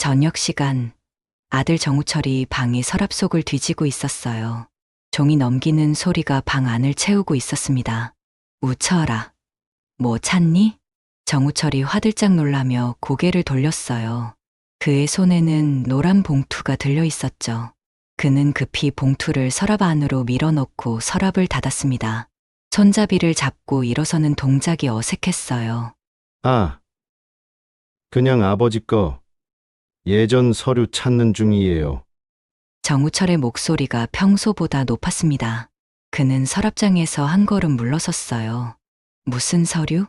저녁 시간, 아들 정우철이 방의 서랍 속을 뒤지고 있었어요. 종이 넘기는 소리가 방 안을 채우고 있었습니다. 우철아, 뭐 찾니? 정우철이 화들짝 놀라며 고개를 돌렸어요. 그의 손에는 노란 봉투가 들려 있었죠. 그는 급히 봉투를 서랍 안으로 밀어넣고 서랍을 닫았습니다. 손잡이를 잡고 일어서는 동작이 어색했어요. 아, 그냥 아버지 거 예전 서류 찾는 중이에요. 정우철의 목소리가 평소보다 높았습니다. 그는 서랍장에서 한 걸음 물러섰어요. 무슨 서류?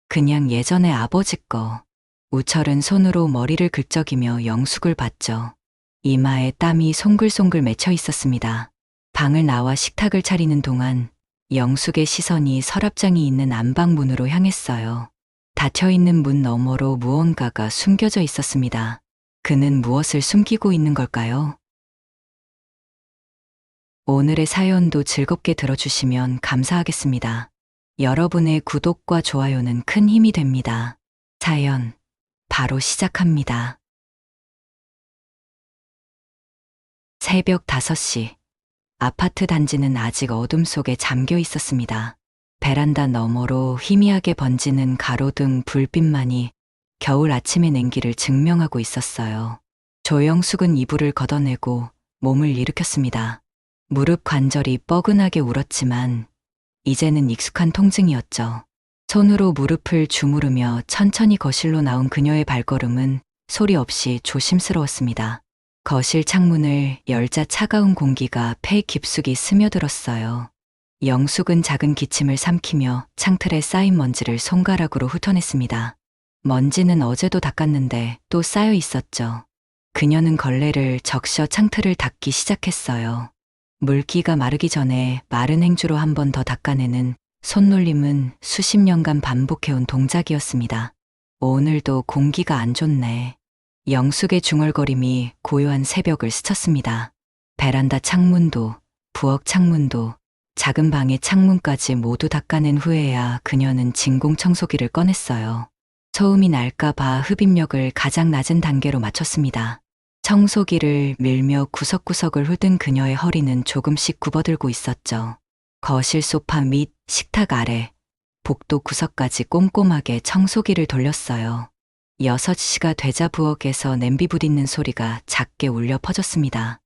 그냥 예전의 아버지 거. 우철은 손으로 머리를 긁적이며 영숙을 봤죠. 이마에 땀이 송글송글 맺혀 있었습니다. 방을 나와 식탁을 차리는 동안 영숙의 시선이 서랍장이 있는 안방문으로 향했어요. 닫혀있는 문 너머로 무언가가 숨겨져 있었습니다. 그는 무엇을 숨기고 있는 걸까요? 오늘의 사연도 즐겁게 들어주시면 감사하겠습니다. 여러분의 구독과 좋아요는 큰 힘이 됩니다. 사연, 바로 시작합니다. 새벽 5시, 아파트 단지는 아직 어둠 속에 잠겨 있었습니다. 베란다 너머로 희미하게 번지는 가로등 불빛만이 겨울 아침의 냉기를 증명하고 있었어요. 조영숙은 이불을 걷어내고 몸을 일으켰습니다. 무릎 관절이 뻐근하게 울었지만 이제는 익숙한 통증이었죠. 손으로 무릎을 주무르며 천천히 거실로 나온 그녀의 발걸음은 소리 없이 조심스러웠습니다. 거실 창문을 열자 차가운 공기가 폐 깊숙이 스며들었어요. 영숙은 작은 기침을 삼키며 창틀에 쌓인 먼지를 손가락으로 훑어냈습니다. 먼지는 어제도 닦았는데 또 쌓여 있었죠. 그녀는 걸레를 적셔 창틀을 닦기 시작했어요. 물기가 마르기 전에 마른 행주로 한 번 더 닦아내는 손놀림은 수십 년간 반복해온 동작이었습니다. 오늘도 공기가 안 좋네. 영숙의 중얼거림이 고요한 새벽을 스쳤습니다. 베란다 창문도, 부엌 창문도, 작은 방의 창문까지 모두 닦아낸 후에야 그녀는 진공청소기를 꺼냈어요. 소음이 날까봐 흡입력을 가장 낮은 단계로 맞췄습니다. 청소기를 밀며 구석구석을 훑은 그녀의 허리는 조금씩 굽어들고 있었죠. 거실 소파 및 식탁 아래, 복도 구석까지 꼼꼼하게 청소기를 돌렸어요. 6시가 되자 부엌에서 냄비 부딪는 소리가 작게 울려 퍼졌습니다.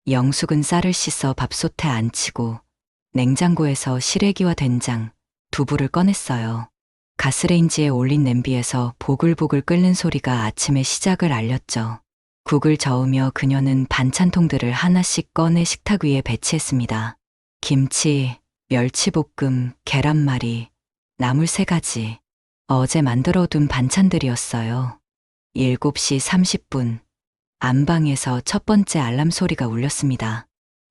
영숙은 쌀을 씻어 밥솥에 앉히고 냉장고에서 시래기와 된장, 두부를 꺼냈어요. 가스레인지에 올린 냄비에서 보글보글 끓는 소리가 아침의 시작을 알렸죠. 국을 저으며 그녀는 반찬통들을 하나씩 꺼내 식탁 위에 배치했습니다. 김치, 멸치볶음, 계란말이, 나물 3가지. 어제 만들어둔 반찬들이었어요. 7시 30분, 안방에서 첫 번째 알람 소리가 울렸습니다.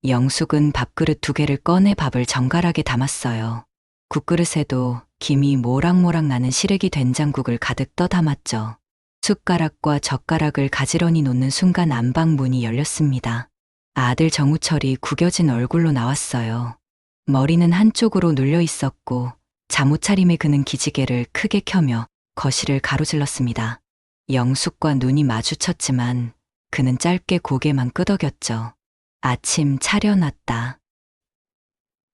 영숙은 밥그릇 2개를 꺼내 밥을 정갈하게 담았어요. 국그릇에도 김이 모락모락 나는 시래기 된장국을 가득 떠 담았죠. 숟가락과 젓가락을 가지런히 놓는 순간 안방 문이 열렸습니다. 아들 정우철이 구겨진 얼굴로 나왔어요. 머리는 한쪽으로 눌려 있었고 잠옷차림에 그는 기지개를 크게 켜며 거실을 가로질렀습니다. 영숙과 눈이 마주쳤지만 그는 짧게 고개만 끄덕였죠. 아침 차려놨다.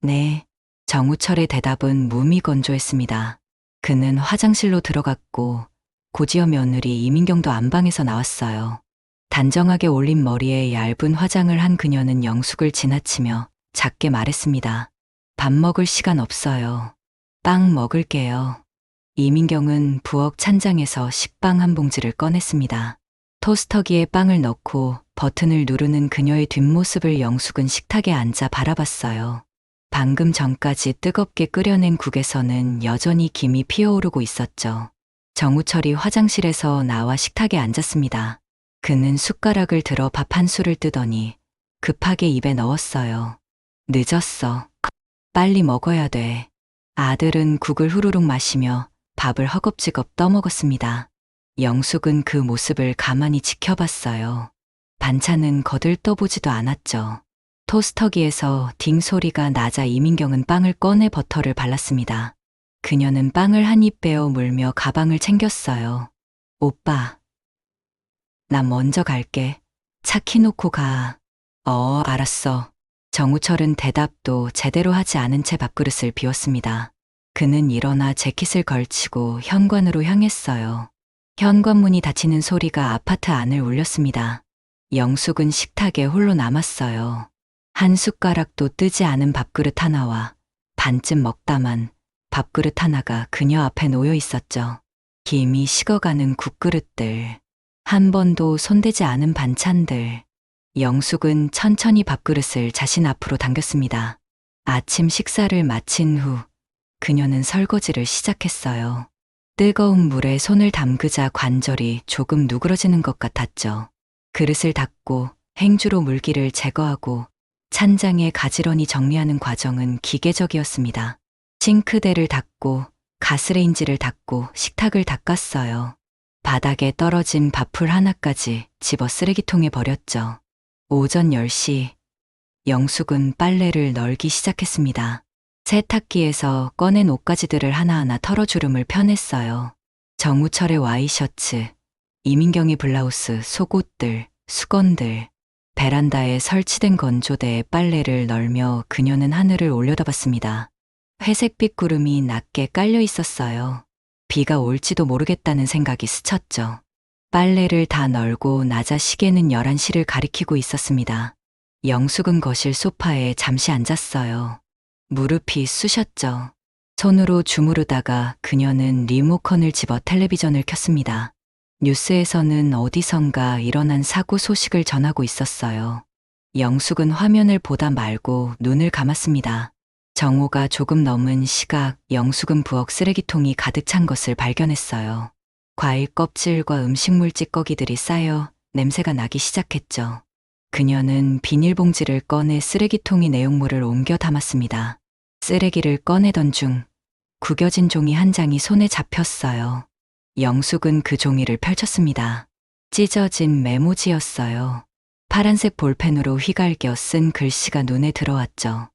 네. 정우철의 대답은 무미건조했습니다. 그는 화장실로 들어갔고 고지여 며느리 이민경도 안방에서 나왔어요. 단정하게 올린 머리에 얇은 화장을 한 그녀는 영숙을 지나치며 작게 말했습니다. 밥 먹을 시간 없어요. 빵 먹을게요. 이민경은 부엌 찬장에서 식빵 한 봉지를 꺼냈습니다. 토스터기에 빵을 넣고 버튼을 누르는 그녀의 뒷모습을 영숙은 식탁에 앉아 바라봤어요. 방금 전까지 뜨겁게 끓여낸 국에서는 여전히 김이 피어오르고 있었죠. 정우철이 화장실에서 나와 식탁에 앉았습니다. 그는 숟가락을 들어 밥 한 술을 뜨더니 급하게 입에 넣었어요. 늦었어. 빨리 먹어야 돼. 아들은 국을 후루룩 마시며 밥을 허겁지겁 떠먹었습니다. 영숙은 그 모습을 가만히 지켜봤어요. 반찬은 거들떠보지도 않았죠. 토스터기에서 딩 소리가 나자 이민경은 빵을 꺼내 버터를 발랐습니다. 그녀는 빵을 한 입 베어 물며 가방을 챙겼어요. 오빠. 나 먼저 갈게. 차 키놓고 가. 알았어. 정우철은 대답도 제대로 하지 않은 채 밥그릇을 비웠습니다. 그는 일어나 재킷을 걸치고 현관으로 향했어요. 현관문이 닫히는 소리가 아파트 안을 울렸습니다. 영숙은 식탁에 홀로 남았어요. 한 숟가락도 뜨지 않은 밥그릇 하나와 반쯤 먹다만 밥그릇 하나가 그녀 앞에 놓여 있었죠. 김이 식어가는 국그릇들, 한 번도 손대지 않은 반찬들. 영숙은 천천히 밥그릇을 자신 앞으로 당겼습니다. 아침 식사를 마친 후 그녀는 설거지를 시작했어요. 뜨거운 물에 손을 담그자 관절이 조금 누그러지는 것 같았죠. 그릇을 닦고 행주로 물기를 제거하고 찬장에 가지런히 정리하는 과정은 기계적이었습니다. 싱크대를 닦고 가스레인지를 닦고 식탁을 닦았어요. 바닥에 떨어진 밥풀 하나까지 집어 쓰레기통에 버렸죠. 오전 10시, 영숙은 빨래를 널기 시작했습니다. 세탁기에서 꺼낸 옷가지들을 하나하나 털어주름을 펴냈어요. 정우철의 와이셔츠, 이민경의 블라우스, 속옷들, 수건들, 베란다에 설치된 건조대에 빨래를 널며 그녀는 하늘을 올려다봤습니다. 회색빛 구름이 낮게 깔려 있었어요. 비가 올지도 모르겠다는 생각이 스쳤죠. 빨래를 다 널고 나자 시계는 11시를 가리키고 있었습니다. 영숙은 거실 소파에 잠시 앉았어요. 무릎이 쑤셨죠. 손으로 주무르다가 그녀는 리모컨을 집어 텔레비전을 켰습니다. 뉴스에서는 어디선가 일어난 사고 소식을 전하고 있었어요. 영숙은 화면을 보다 말고 눈을 감았습니다. 정오가 조금 넘은 시각, 영숙은 부엌 쓰레기통이 가득 찬 것을 발견했어요. 과일 껍질과 음식물 찌꺼기들이 쌓여 냄새가 나기 시작했죠. 그녀는 비닐봉지를 꺼내 쓰레기통의 내용물을 옮겨 담았습니다. 쓰레기를 꺼내던 중 구겨진 종이 한 장이 손에 잡혔어요. 영숙은 그 종이를 펼쳤습니다. 찢어진 메모지였어요. 파란색 볼펜으로 휘갈겨 쓴 글씨가 눈에 들어왔죠.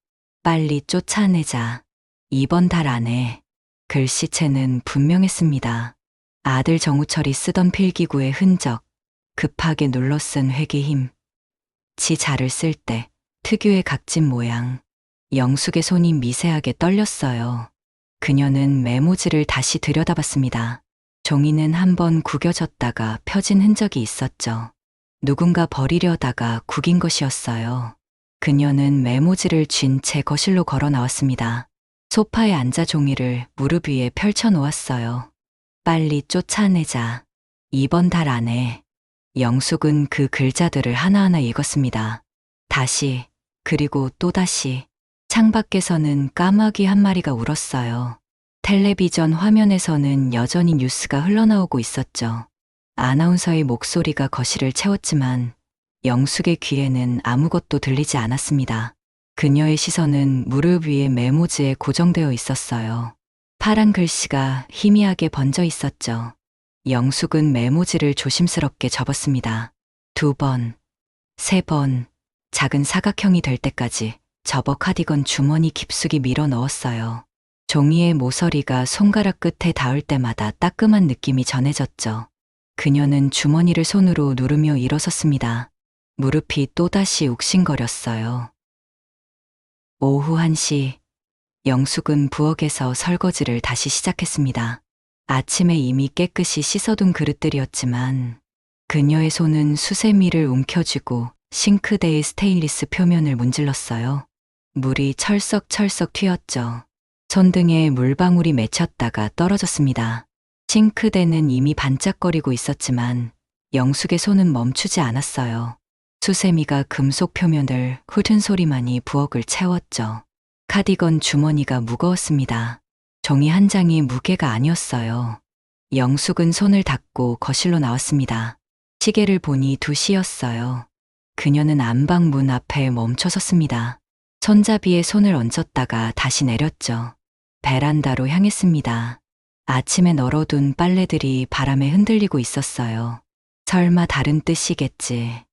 빨리 쫓아내자. 이번 달 안에. 글씨체는 분명했습니다. 아들 정우철이 쓰던 필기구의 흔적, 급하게 눌러 쓴 회귀힘, 지 자를 쓸 때 특유의 각진 모양. 영숙의 손이 미세하게 떨렸어요. 그녀는 메모지를 다시 들여다봤습니다. 종이는 한번 구겨졌다가 펴진 흔적이 있었죠. 누군가 버리려다가 구긴 것이었어요. 그녀는 메모지를 쥔 채 거실로 걸어 나왔습니다. 소파에 앉아 종이를 무릎 위에 펼쳐 놓았어요. 빨리 쫓아내자. 이번 달 안에. 영숙은 그 글자들을 하나하나 읽었습니다. 다시, 그리고 또다시. 창밖에서는 까마귀 한 마리가 울었어요. 텔레비전 화면에서는 여전히 뉴스가 흘러나오고 있었죠. 아나운서의 목소리가 거실을 채웠지만 영숙의 귀에는 아무것도 들리지 않았습니다. 그녀의 시선은 무릎 위에 메모지에 고정되어 있었어요. 파란 글씨가 희미하게 번져 있었죠. 영숙은 메모지를 조심스럽게 접었습니다. 2번, 3번, 작은 사각형이 될 때까지 접어 카디건 주머니 깊숙이 밀어 넣었어요. 종이의 모서리가 손가락 끝에 닿을 때마다 따끔한 느낌이 전해졌죠. 그녀는 주머니를 손으로 누르며 일어섰습니다. 무릎이 또다시 욱신거렸어요. 오후 1시, 영숙은 부엌에서 설거지를 다시 시작했습니다. 아침에 이미 깨끗이 씻어둔 그릇들이었지만 그녀의 손은 수세미를 움켜쥐고 싱크대의 스테인리스 표면을 문질렀어요. 물이 철썩철썩 튀었죠. 손등에 물방울이 맺혔다가 떨어졌습니다. 싱크대는 이미 반짝거리고 있었지만 영숙의 손은 멈추지 않았어요. 수세미가 금속 표면을 훑은 소리만이 부엌을 채웠죠. 카디건 주머니가 무거웠습니다. 종이 한 장이 무게가 아니었어요. 영숙은 손을 닦고 거실로 나왔습니다. 시계를 보니 2시였어요. 그녀는 안방 문 앞에 멈춰 섰습니다. 손잡이에 손을 얹었다가 다시 내렸죠. 베란다로 향했습니다. 아침에 널어둔 빨래들이 바람에 흔들리고 있었어요. 설마 다른 뜻이겠지.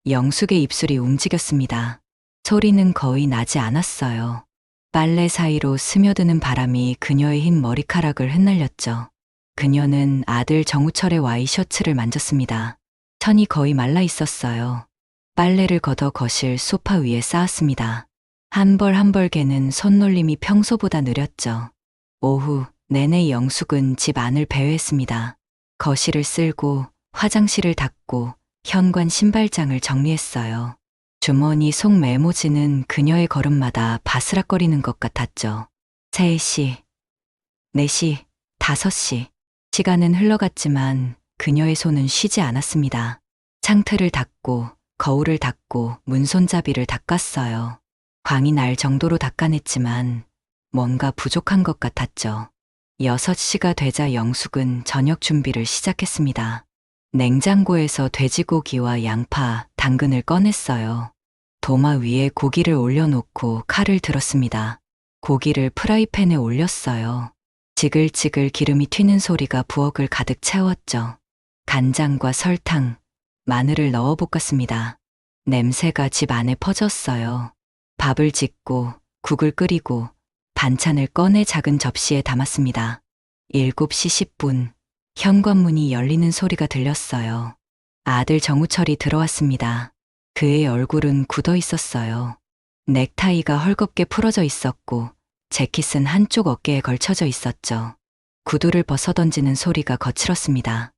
영숙의 입술이 움직였습니다. 소리는 거의 나지 않았어요. 빨래 사이로 스며드는 바람이 그녀의 흰 머리카락을 흩날렸죠. 그녀는 아들 정우철의 와이셔츠를 만졌습니다. 천이 거의 말라 있었어요. 빨래를 걷어 거실 소파 위에 쌓았습니다. 한 벌 한 벌 개는 손놀림이 평소보다 느렸죠. 오후 내내 영숙은 집 안을 배회했습니다. 거실을 쓸고 화장실을 닦고 현관 신발장을 정리했어요. 주머니 속 메모지는 그녀의 걸음마다 바스락거리는 것 같았죠. 3시, 4시, 5시. 시간은 흘러갔지만 그녀의 손은 쉬지 않았습니다. 창틀을 닦고 거울을 닦고 문손잡이를 닦았어요. 광이 날 정도로 닦아냈지만 뭔가 부족한 것 같았죠. 6시가 되자 영숙은 저녁 준비를 시작했습니다. 냉장고에서 돼지고기와 양파, 당근을 꺼냈어요. 도마 위에 고기를 올려놓고 칼을 들었습니다. 고기를 프라이팬에 올렸어요. 지글지글 기름이 튀는 소리가 부엌을 가득 채웠죠. 간장과 설탕, 마늘을 넣어 볶았습니다. 냄새가 집 안에 퍼졌어요. 밥을 짓고 국을 끓이고 반찬을 꺼내 작은 접시에 담았습니다. 7시 10분, 현관문이 열리는 소리가 들렸어요. 아들 정우철이 들어왔습니다. 그의 얼굴은 굳어 있었어요. 넥타이가 헐겁게 풀어져 있었고 재킷은 한쪽 어깨에 걸쳐져 있었죠. 구두를 벗어던지는 소리가 거칠었습니다.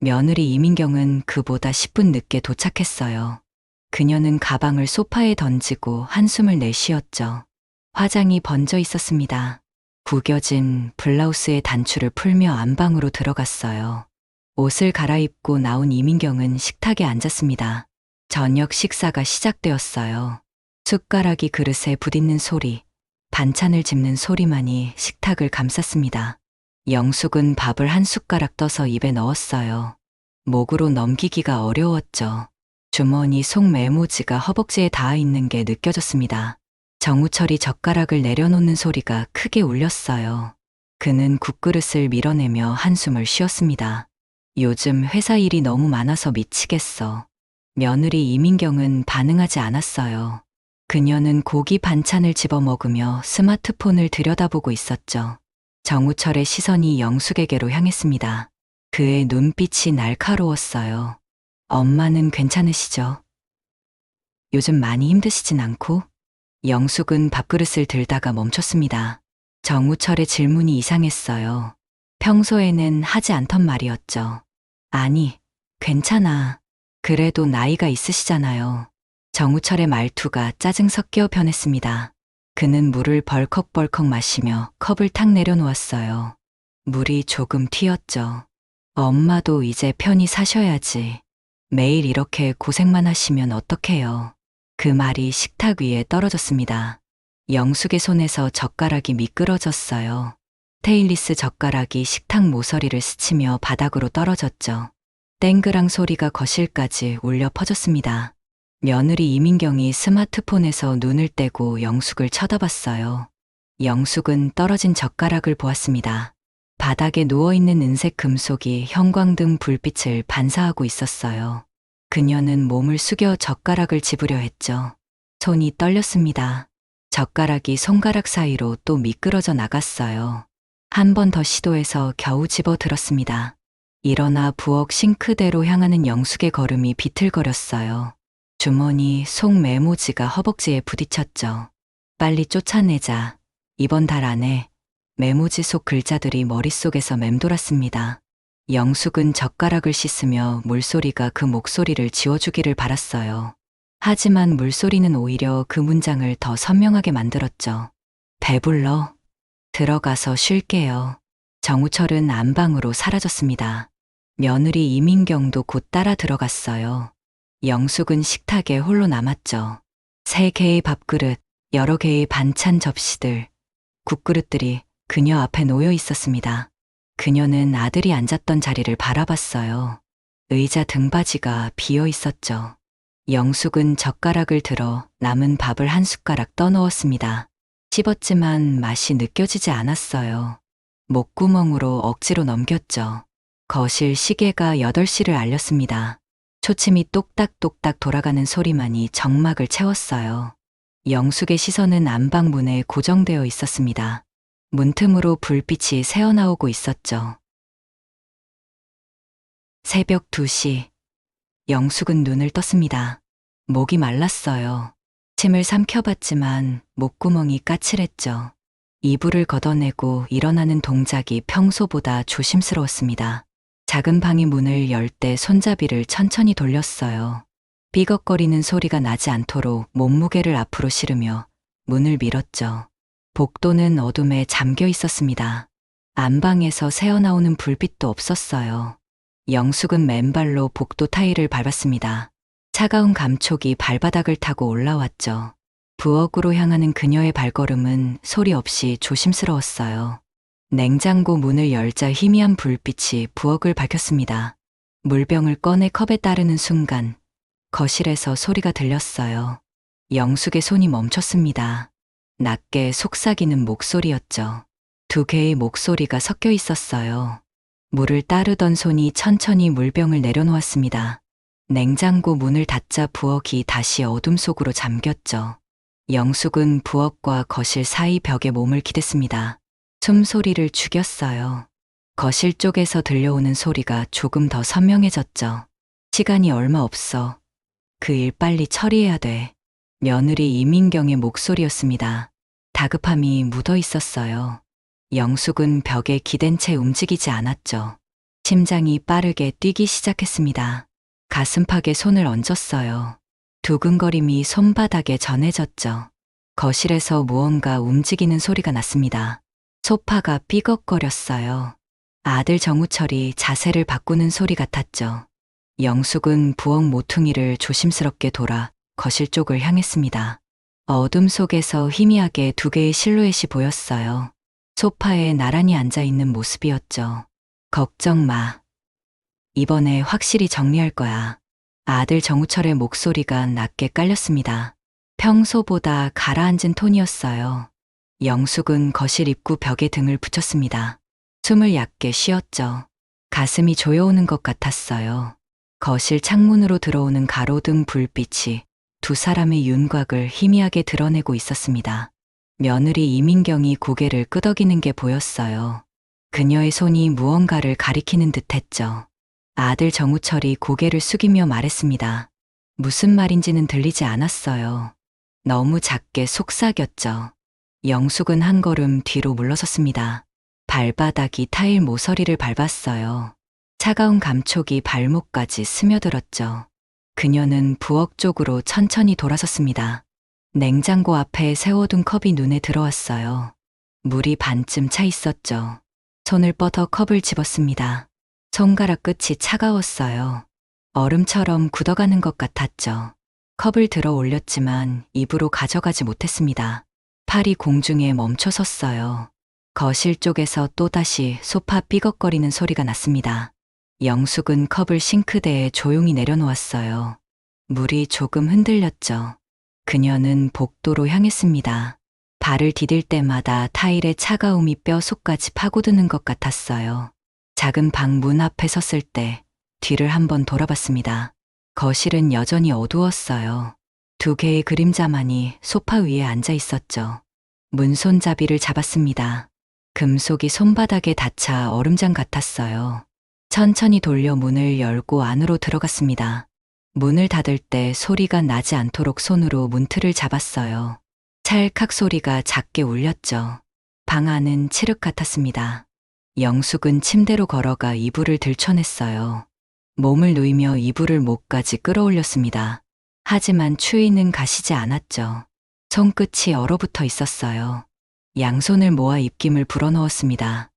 며느리 이민경은 그보다 10분 늦게 도착했어요. 그녀는 가방을 소파에 던지고 한숨을 내쉬었죠. 화장이 번져 있었습니다. 구겨진 블라우스의 단추를 풀며 안방으로 들어갔어요. 옷을 갈아입고 나온 이민경은 식탁에 앉았습니다. 저녁 식사가 시작되었어요. 숟가락이 그릇에 부딪는 소리, 반찬을 집는 소리만이 식탁을 감쌌습니다. 영숙은 밥을 한 숟가락 떠서 입에 넣었어요. 목으로 넘기기가 어려웠죠. 주머니 속 메모지가 허벅지에 닿아 있는 게 느껴졌습니다. 정우철이 젓가락을 내려놓는 소리가 크게 울렸어요. 그는 국그릇을 밀어내며 한숨을 쉬었습니다. 요즘 회사 일이 너무 많아서 미치겠어. 며느리 이민경은 반응하지 않았어요. 그녀는 고기 반찬을 집어 먹으며 스마트폰을 들여다보고 있었죠. 정우철의 시선이 영숙에게로 향했습니다. 그의 눈빛이 날카로웠어요. 엄마는 괜찮으시죠? 요즘 많이 힘드시진 않고? 영숙은 밥그릇을 들다가 멈췄습니다. 정우철의 질문이 이상했어요. 평소에는 하지 않던 말이었죠. 아니, 괜찮아. 그래도 나이가 있으시잖아요. 정우철의 말투가 짜증 섞여 변했습니다. 그는 물을 벌컥벌컥 마시며 컵을 탁 내려놓았어요. 물이 조금 튀었죠. 엄마도 이제 편히 사셔야지. 매일 이렇게 고생만 하시면 어떡해요. 그 말이 식탁 위에 떨어졌습니다. 영숙의 손에서 젓가락이 미끄러졌어요. 스테인리스 젓가락이 식탁 모서리를 스치며 바닥으로 떨어졌죠. 땡그랑 소리가 거실까지 울려 퍼졌습니다. 며느리 이민경이 스마트폰에서 눈을 떼고 영숙을 쳐다봤어요. 영숙은 떨어진 젓가락을 보았습니다. 바닥에 누워있는 은색 금속이 형광등 불빛을 반사하고 있었어요. 그녀는 몸을 숙여 젓가락을 집으려 했죠. 손이 떨렸습니다. 젓가락이 손가락 사이로 또 미끄러져 나갔어요. 한 번 더 시도해서 겨우 집어 들었습니다. 일어나 부엌 싱크대로 향하는 영숙의 걸음이 비틀거렸어요. 주머니 속 메모지가 허벅지에 부딪혔죠. 빨리 쫓아내자. 이번 달 안에 메모지 속 글자들이 머릿속에서 맴돌았습니다. 영숙은 젓가락을 씻으며 물소리가 그 목소리를 지워주기를 바랐어요. 하지만 물소리는 오히려 그 문장을 더 선명하게 만들었죠. 배불러. 들어가서 쉴게요. 정우철은 안방으로 사라졌습니다. 며느리 이민경도 곧 따라 들어갔어요. 영숙은 식탁에 홀로 남았죠. 3개의 밥그릇, 여러 개의 반찬 접시들, 국그릇들이 그녀 앞에 놓여 있었습니다. 그녀는 아들이 앉았던 자리를 바라봤어요. 의자 등받이가 비어 있었죠. 영숙은 젓가락을 들어 남은 밥을 한 숟가락 떠넣었습니다. 씹었지만 맛이 느껴지지 않았어요. 목구멍으로 억지로 넘겼죠. 거실 시계가 8시를 알렸습니다. 초침이 똑딱똑딱 돌아가는 소리만이 정막을 채웠어요. 영숙의 시선은 안방문에 고정되어 있었습니다. 문틈으로 불빛이 새어나오고 있었죠. 새벽 2시. 영숙은 눈을 떴습니다. 목이 말랐어요. 침을 삼켜봤지만 목구멍이 까칠했죠. 이불을 걷어내고 일어나는 동작이 평소보다 조심스러웠습니다. 작은 방의 문을 열 때 손잡이를 천천히 돌렸어요. 삐걱거리는 소리가 나지 않도록 몸무게를 앞으로 실으며 문을 밀었죠. 복도는 어둠에 잠겨 있었습니다. 안방에서 새어나오는 불빛도 없었어요. 영숙은 맨발로 복도 타일을 밟았습니다. 차가운 감촉이 발바닥을 타고 올라왔죠. 부엌으로 향하는 그녀의 발걸음은 소리 없이 조심스러웠어요. 냉장고 문을 열자 희미한 불빛이 부엌을 밝혔습니다. 물병을 꺼내 컵에 따르는 순간 거실에서 소리가 들렸어요. 영숙의 손이 멈췄습니다. 낮게 속삭이는 목소리였죠. 두 개의 목소리가 섞여 있었어요. 물을 따르던 손이 천천히 물병을 내려놓았습니다. 냉장고 문을 닫자 부엌이 다시 어둠 속으로 잠겼죠. 영숙은 부엌과 거실 사이 벽에 몸을 기댔습니다. 숨소리를 죽였어요. 거실 쪽에서 들려오는 소리가 조금 더 선명해졌죠. 시간이 얼마 없어. 그 일 빨리 처리해야 돼. 며느리 이민경의 목소리였습니다. 다급함이 묻어 있었어요. 영숙은 벽에 기댄 채 움직이지 않았죠. 심장이 빠르게 뛰기 시작했습니다. 가슴팍에 손을 얹었어요. 두근거림이 손바닥에 전해졌죠. 거실에서 무언가 움직이는 소리가 났습니다. 소파가 삐걱거렸어요. 아들 정우철이 자세를 바꾸는 소리 같았죠. 영숙은 부엌 모퉁이를 조심스럽게 돌아 거실 쪽을 향했습니다. 어둠 속에서 희미하게 두 개의 실루엣이 보였어요. 소파에 나란히 앉아 있는 모습이었죠. 걱정 마. 이번에 확실히 정리할 거야. 아들 정우철의 목소리가 낮게 깔렸습니다. 평소보다 가라앉은 톤이었어요. 영숙은 거실 입구 벽에 등을 붙였습니다. 숨을 얕게 쉬었죠. 가슴이 조여오는 것 같았어요. 거실 창문으로 들어오는 가로등 불빛이 두 사람의 윤곽을 희미하게 드러내고 있었습니다. 며느리 이민경이 고개를 끄덕이는 게 보였어요. 그녀의 손이 무언가를 가리키는 듯했죠. 아들 정우철이 고개를 숙이며 말했습니다. 무슨 말인지는 들리지 않았어요. 너무 작게 속삭였죠. 영숙은 한 걸음 뒤로 물러섰습니다. 발바닥이 타일 모서리를 밟았어요. 차가운 감촉이 발목까지 스며들었죠. 그녀는 부엌 쪽으로 천천히 돌아섰습니다. 냉장고 앞에 세워둔 컵이 눈에 들어왔어요. 물이 반쯤 차 있었죠. 손을 뻗어 컵을 집었습니다. 손가락 끝이 차가웠어요. 얼음처럼 굳어가는 것 같았죠. 컵을 들어 올렸지만 입으로 가져가지 못했습니다. 팔이 공중에 멈춰 섰어요. 거실 쪽에서 또다시 소파 삐걱거리는 소리가 났습니다. 영숙은 컵을 싱크대에 조용히 내려놓았어요. 물이 조금 흔들렸죠. 그녀는 복도로 향했습니다. 발을 디딜 때마다 타일의 차가움이 뼈 속까지 파고드는 것 같았어요. 작은 방 문 앞에 섰을 때 뒤를 한번 돌아봤습니다. 거실은 여전히 어두웠어요. 두 개의 그림자만이 소파 위에 앉아 있었죠. 문손잡이를 잡았습니다. 금속이 손바닥에 닿자 얼음장 같았어요. 천천히 돌려 문을 열고 안으로 들어갔습니다. 문을 닫을 때 소리가 나지 않도록 손으로 문틀을 잡았어요. 찰칵 소리가 작게 울렸죠. 방 안은 칠흑 같았습니다. 영숙은 침대로 걸어가 이불을 들춰냈어요. 몸을 누이며 이불을 목까지 끌어올렸습니다. 하지만 추위는 가시지 않았죠. 손끝이 얼어붙어 있었어요. 양손을 모아 입김을 불어넣었습니다.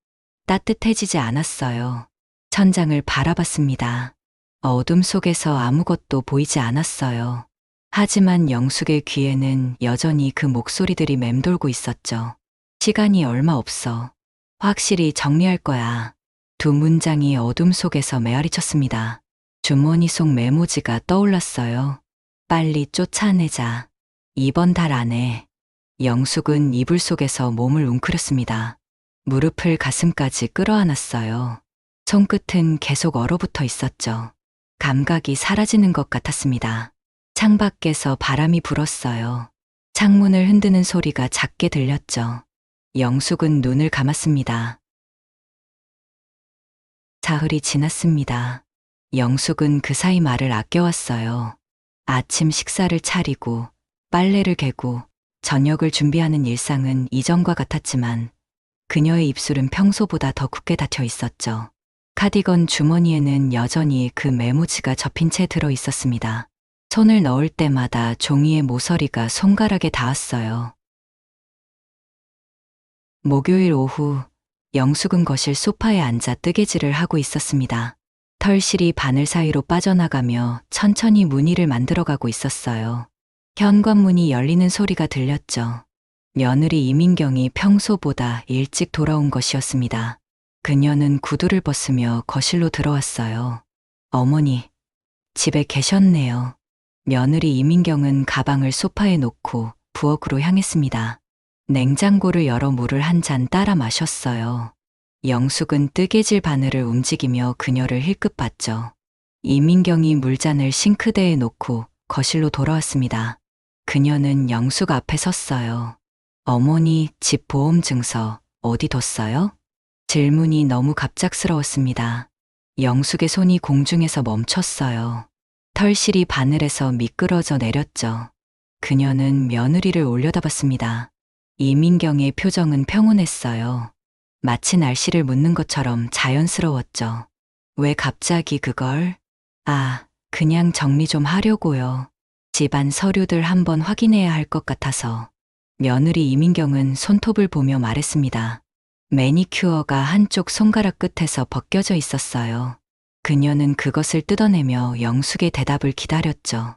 따뜻해지지 않았어요. 천장을 바라봤습니다. 어둠 속에서 아무것도 보이지 않았어요. 하지만 영숙의 귀에는 여전히 그 목소리들이 맴돌고 있었죠. 시간이 얼마 없어. 확실히 정리할 거야. 두 문장이 어둠 속에서 메아리쳤습니다. 주머니 속 메모지가 떠올랐어요. 빨리 쫓아내자. 이번 달 안에. 영숙은 이불 속에서 몸을 웅크렸습니다. 무릎을 가슴까지 끌어안았어요. 손끝은 계속 얼어붙어 있었죠. 감각이 사라지는 것 같았습니다. 창밖에서 바람이 불었어요. 창문을 흔드는 소리가 작게 들렸죠. 영숙은 눈을 감았습니다. 사흘이 지났습니다. 영숙은 그 사이 말을 아껴왔어요. 아침 식사를 차리고 빨래를 개고 저녁을 준비하는 일상은 이전과 같았지만 그녀의 입술은 평소보다 더 굳게 닫혀 있었죠. 카디건 주머니에는 여전히 그 메모지가 접힌 채 들어 있었습니다. 손을 넣을 때마다 종이의 모서리가 손가락에 닿았어요. 목요일 오후 영숙은 거실 소파에 앉아 뜨개질을 하고 있었습니다. 털실이 바늘 사이로 빠져나가며 천천히 무늬를 만들어가고 있었어요. 현관문이 열리는 소리가 들렸죠. 며느리 이민경이 평소보다 일찍 돌아온 것이었습니다. 그녀는 구두를 벗으며 거실로 들어왔어요. 어머니, 집에 계셨네요. 며느리 이민경은 가방을 소파에 놓고 부엌으로 향했습니다. 냉장고를 열어 물을 한 잔 따라 마셨어요. 영숙은 뜨개질 바늘을 움직이며 그녀를 힐끗 봤죠. 이민경이 물잔을 싱크대에 놓고 거실로 돌아왔습니다. 그녀는 영숙 앞에 섰어요. 어머니, 집 보험증서 어디 뒀어요? 질문이 너무 갑작스러웠습니다. 영숙의 손이 공중에서 멈췄어요. 털실이 바늘에서 미끄러져 내렸죠. 그녀는 며느리를 올려다봤습니다. 이민경의 표정은 평온했어요. 마치 날씨를 묻는 것처럼 자연스러웠죠. 왜 갑자기 그걸? 아, 그냥 정리 좀 하려고요. 집안 서류들 한번 확인해야 할 것 같아서. 며느리 이민경은 손톱을 보며 말했습니다. 매니큐어가 한쪽 손가락 끝에서 벗겨져 있었어요. 그녀는 그것을 뜯어내며 영숙의 대답을 기다렸죠.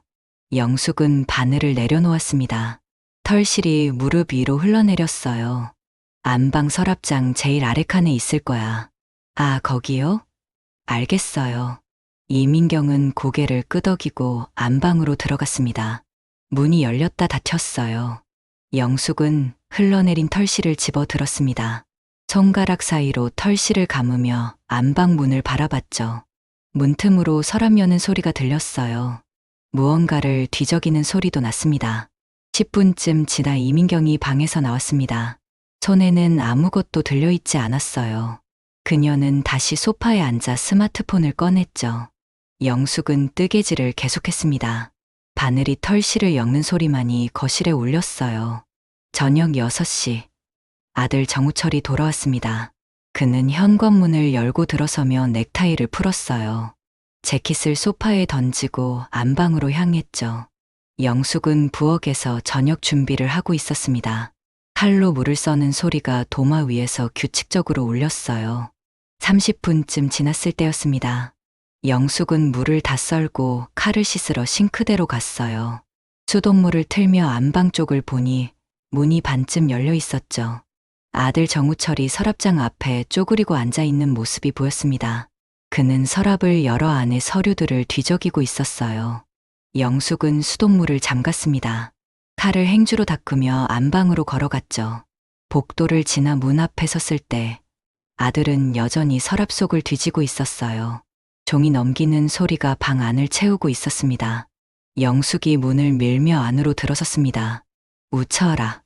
영숙은 바늘을 내려놓았습니다. 털실이 무릎 위로 흘러내렸어요. 안방 서랍장 제일 아래 칸에 있을 거야. 아, 거기요? 알겠어요. 이민경은 고개를 끄덕이고 안방으로 들어갔습니다. 문이 열렸다 닫혔어요. 영숙은 흘러내린 털실을 집어들었습니다. 손가락 사이로 털실을 감으며 안방 문을 바라봤죠. 문틈으로 서랍 여는 소리가 들렸어요. 무언가를 뒤적이는 소리도 났습니다. 10분쯤 지나 이민경이 방에서 나왔습니다. 손에는 아무것도 들려있지 않았어요. 그녀는 다시 소파에 앉아 스마트폰을 꺼냈죠. 영숙은 뜨개질을 계속했습니다. 바늘이 털실을 엮는 소리만이 거실에 울렸어요. 저녁 6시, 아들 정우철이 돌아왔습니다. 그는 현관문을 열고 들어서며 넥타이를 풀었어요. 재킷을 소파에 던지고 안방으로 향했죠. 영숙은 부엌에서 저녁 준비를 하고 있었습니다. 칼로 물을 써는 소리가 도마 위에서 규칙적으로 울렸어요. 30분쯤 지났을 때였습니다. 영숙은 물을 다 썰고 칼을 씻으러 싱크대로 갔어요. 수돗물을 틀며 안방 쪽을 보니 문이 반쯤 열려 있었죠. 아들 정우철이 서랍장 앞에 쪼그리고 앉아 있는 모습이 보였습니다. 그는 서랍을 열어 안에 서류들을 뒤적이고 있었어요. 영숙은 수돗물을 잠갔습니다. 칼을 행주로 닦으며 안방으로 걸어갔죠. 복도를 지나 문 앞에 섰을 때 아들은 여전히 서랍 속을 뒤지고 있었어요. 종이 넘기는 소리가 방 안을 채우고 있었습니다. 영숙이 문을 밀며 안으로 들어섰습니다. 우철아,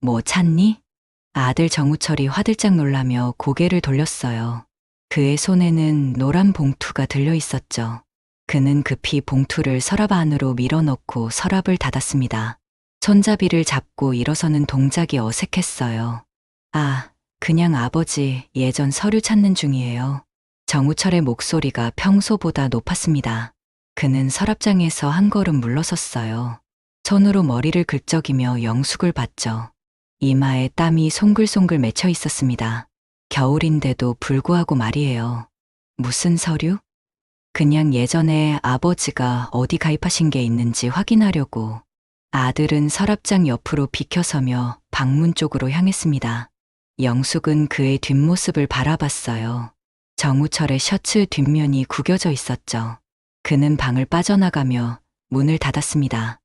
뭐 찾니? 아들 정우철이 화들짝 놀라며 고개를 돌렸어요. 그의 손에는 노란 봉투가 들려 있었죠. 그는 급히 봉투를 서랍 안으로 밀어넣고 서랍을 닫았습니다. 손잡이를 잡고 일어서는 동작이 어색했어요. 아, 그냥 아버지 예전 서류 찾는 중이에요. 정우철의 목소리가 평소보다 높았습니다. 그는 서랍장에서 한 걸음 물러섰어요. 손으로 머리를 긁적이며 영숙을 봤죠. 이마에 땀이 송글송글 맺혀 있었습니다. 겨울인데도 불구하고 말이에요. 무슨 서류? 그냥 예전에 아버지가 어디 가입하신 게 있는지 확인하려고. 아들은 서랍장 옆으로 비켜서며 방문 쪽으로 향했습니다. 영숙은 그의 뒷모습을 바라봤어요. 정우철의 셔츠 뒷면이 구겨져 있었죠. 그는 방을 빠져나가며 문을 닫았습니다.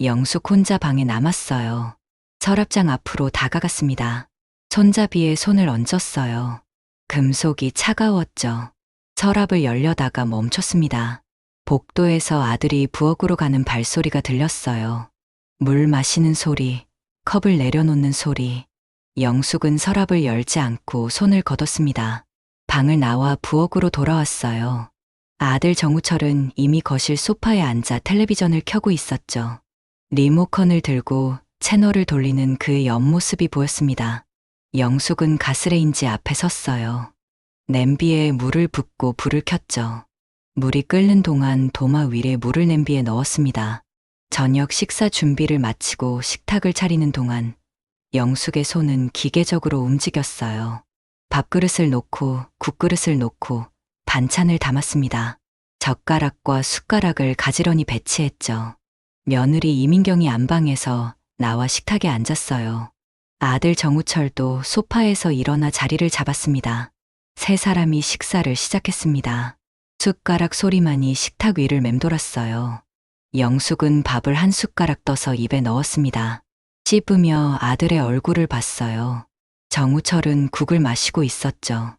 영숙 혼자 방에 남았어요. 서랍장 앞으로 다가갔습니다. 손잡이에 손을 얹었어요. 금속이 차가웠죠. 서랍을 열려다가 멈췄습니다. 복도에서 아들이 부엌으로 가는 발소리가 들렸어요. 물 마시는 소리, 컵을 내려놓는 소리. 영숙은 서랍을 열지 않고 손을 걷었습니다. 방을 나와 부엌으로 돌아왔어요. 아들 정우철은 이미 거실 소파에 앉아 텔레비전을 켜고 있었죠. 리모컨을 들고 채널을 돌리는 그의 옆모습이 보였습니다. 영숙은 가스레인지 앞에 섰어요. 냄비에 물을 붓고 불을 켰죠. 물이 끓는 동안 도마 위에 물을 냄비에 넣었습니다. 저녁 식사 준비를 마치고 식탁을 차리는 동안 영숙의 손은 기계적으로 움직였어요. 밥그릇을 놓고 국그릇을 놓고 반찬을 담았습니다. 젓가락과 숟가락을 가지런히 배치했죠. 며느리 이민경이 안방에서 나와 식탁에 앉았어요. 아들 정우철도 소파에서 일어나 자리를 잡았습니다. 세 사람이 식사를 시작했습니다. 숟가락 소리만이 식탁 위를 맴돌았어요. 영숙은 밥을 한 숟가락 떠서 입에 넣었습니다. 씹으며 아들의 얼굴을 봤어요. 정우철은 국을 마시고 있었죠.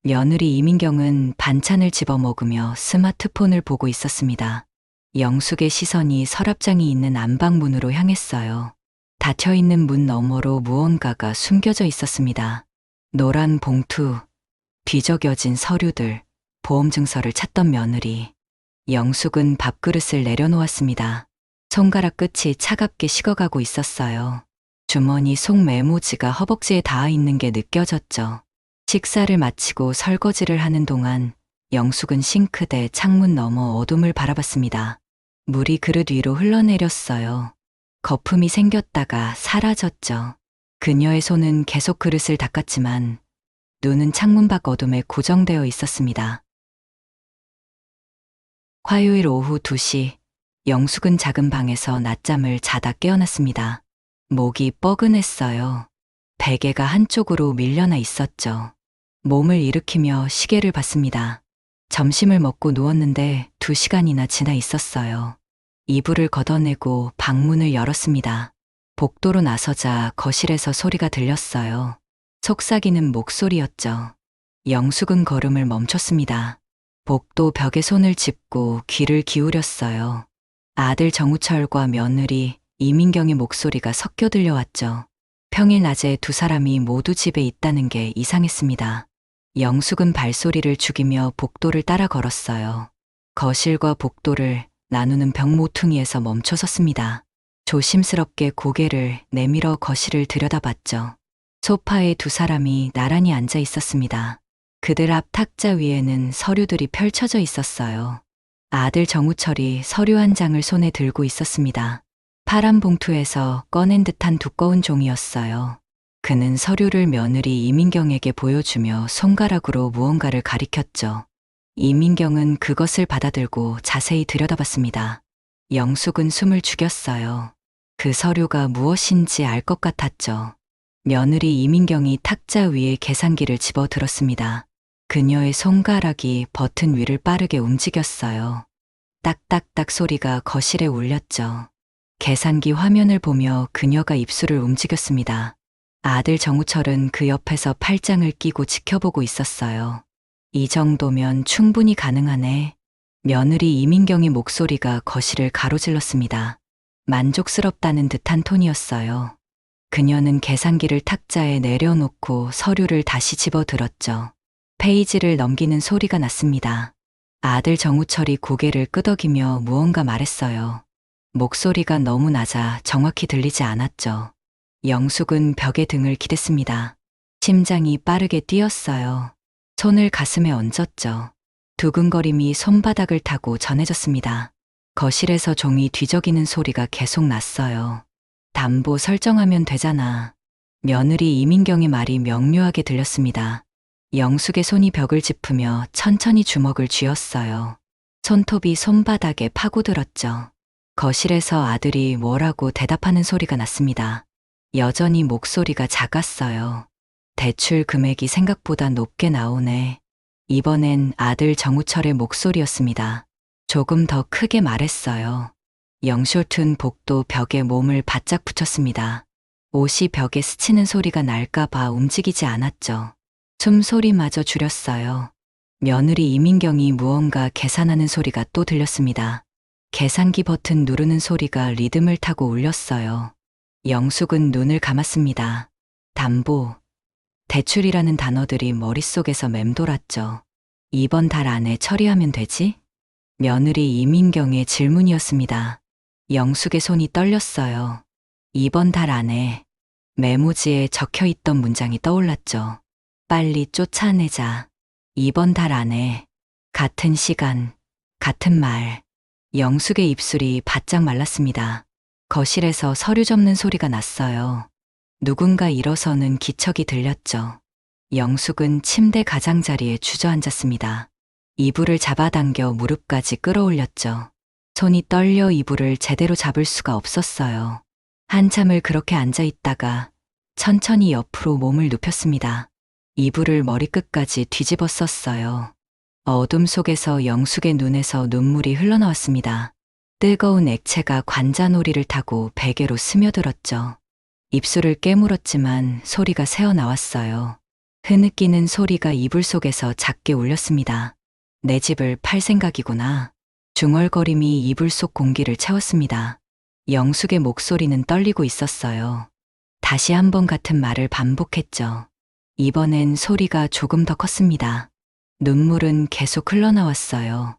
며느리 이민경은 반찬을 집어 먹으며 스마트폰을 보고 있었습니다. 영숙의 시선이 서랍장이 있는 안방문으로 향했어요. 닫혀있는 문 너머로 무언가가 숨겨져 있었습니다. 노란 봉투, 뒤적여진 서류들, 보험증서를 찾던 며느리. 영숙은 밥그릇을 내려놓았습니다. 손가락 끝이 차갑게 식어가고 있었어요. 주머니 속 메모지가 허벅지에 닿아 있는 게 느껴졌죠. 식사를 마치고 설거지를 하는 동안 영숙은 싱크대 창문 너머 어둠을 바라봤습니다. 물이 그릇 위로 흘러내렸어요. 거품이 생겼다가 사라졌죠. 그녀의 손은 계속 그릇을 닦았지만 눈은 창문 밖 어둠에 고정되어 있었습니다. 화요일 오후 2시, 영숙은 작은 방에서 낮잠을 자다 깨어났습니다. 목이 뻐근했어요. 베개가 한쪽으로 밀려나 있었죠. 몸을 일으키며 시계를 봤습니다. 점심을 먹고 누웠는데 2시간이나 지나 있었어요. 이불을 걷어내고 방문을 열었습니다. 복도로 나서자 거실에서 소리가 들렸어요. 속삭이는 목소리였죠. 영숙은 걸음을 멈췄습니다. 복도 벽에 손을 짚고 귀를 기울였어요. 아들 정우철과 며느리 이민경의 목소리가 섞여 들려왔죠. 평일 낮에 두 사람이 모두 집에 있다는 게 이상했습니다. 영숙은 발소리를 죽이며 복도를 따라 걸었어요. 거실과 복도를 나누는 벽 모퉁이에서 멈춰 섰습니다. 조심스럽게 고개를 내밀어 거실을 들여다봤죠. 소파에 두 사람이 나란히 앉아 있었습니다. 그들 앞 탁자 위에는 서류들이 펼쳐져 있었어요. 아들 정우철이 서류 한 장을 손에 들고 있었습니다. 파란 봉투에서 꺼낸 듯한 두꺼운 종이였어요. 그는 서류를 며느리 이민경에게 보여주며 손가락으로 무언가를 가리켰죠. 이민경은 그것을 받아들고 자세히 들여다봤습니다. 영숙은 숨을 죽였어요. 그 서류가 무엇인지 알 것 같았죠. 며느리 이민경이 탁자 위에 계산기를 집어 들었습니다. 그녀의 손가락이 버튼 위를 빠르게 움직였어요. 딱딱딱 소리가 거실에 울렸죠. 계산기 화면을 보며 그녀가 입술을 움직였습니다. 아들 정우철은 그 옆에서 팔짱을 끼고 지켜보고 있었어요. 이 정도면 충분히 가능하네. 며느리 이민경의 목소리가 거실을 가로질렀습니다. 만족스럽다는 듯한 톤이었어요. 그녀는 계산기를 탁자에 내려놓고 서류를 다시 집어들었죠. 페이지를 넘기는 소리가 났습니다. 아들 정우철이 고개를 끄덕이며 무언가 말했어요. 목소리가 너무 낮아 정확히 들리지 않았죠. 영숙은 벽에 등을 기댔습니다. 심장이 빠르게 뛰었어요. 손을 가슴에 얹었죠. 두근거림이 손바닥을 타고 전해졌습니다. 거실에서 종이 뒤적이는 소리가 계속 났어요. 담보 설정하면 되잖아. 며느리 이민경의 말이 명료하게 들렸습니다. 영숙의 손이 벽을 짚으며 천천히 주먹을 쥐었어요. 손톱이 손바닥에 파고들었죠. 거실에서 아들이 뭐라고 대답하는 소리가 났습니다. 여전히 목소리가 작았어요. 대출 금액이 생각보다 높게 나오네. 이번엔 아들 정우철의 목소리였습니다. 조금 더 크게 말했어요. 영쇼튼 복도 벽에 몸을 바짝 붙였습니다. 옷이 벽에 스치는 소리가 날까봐 움직이지 않았죠. 숨소리마저 줄였어요. 며느리 이민경이 무언가 계산하는 소리가 또 들렸습니다. 계산기 버튼 누르는 소리가 리듬을 타고 울렸어요. 영숙은 눈을 감았습니다. 담보, 대출이라는 단어들이 머릿속에서 맴돌았죠. 이번 달 안에 처리하면 되지? 며느리 이민경의 질문이었습니다. 영숙의 손이 떨렸어요. 이번 달 안에 메모지에 적혀 있던 문장이 떠올랐죠. 빨리 쫓아내자. 이번 달 안에 같은 시간, 같은 말. 영숙의 입술이 바짝 말랐습니다. 거실에서 서류 접는 소리가 났어요. 누군가 일어서는 기척이 들렸죠. 영숙은 침대 가장자리에 주저앉았습니다. 이불을 잡아당겨 무릎까지 끌어올렸죠. 손이 떨려 이불을 제대로 잡을 수가 없었어요. 한참을 그렇게 앉아 있다가 천천히 옆으로 몸을 눕혔습니다. 이불을 머리끝까지 뒤집어 썼어요. 어둠 속에서 영숙의 눈에서 눈물이 흘러나왔습니다. 뜨거운 액체가 관자놀이를 타고 베개로 스며들었죠. 입술을 깨물었지만 소리가 새어나왔어요. 흐느끼는 소리가 이불 속에서 작게 울렸습니다. 내 집을 팔 생각이구나. 중얼거림이 이불 속 공기를 채웠습니다. 영숙의 목소리는 떨리고 있었어요. 다시 한 번 같은 말을 반복했죠. 이번엔 소리가 조금 더 컸습니다. 눈물은 계속 흘러나왔어요.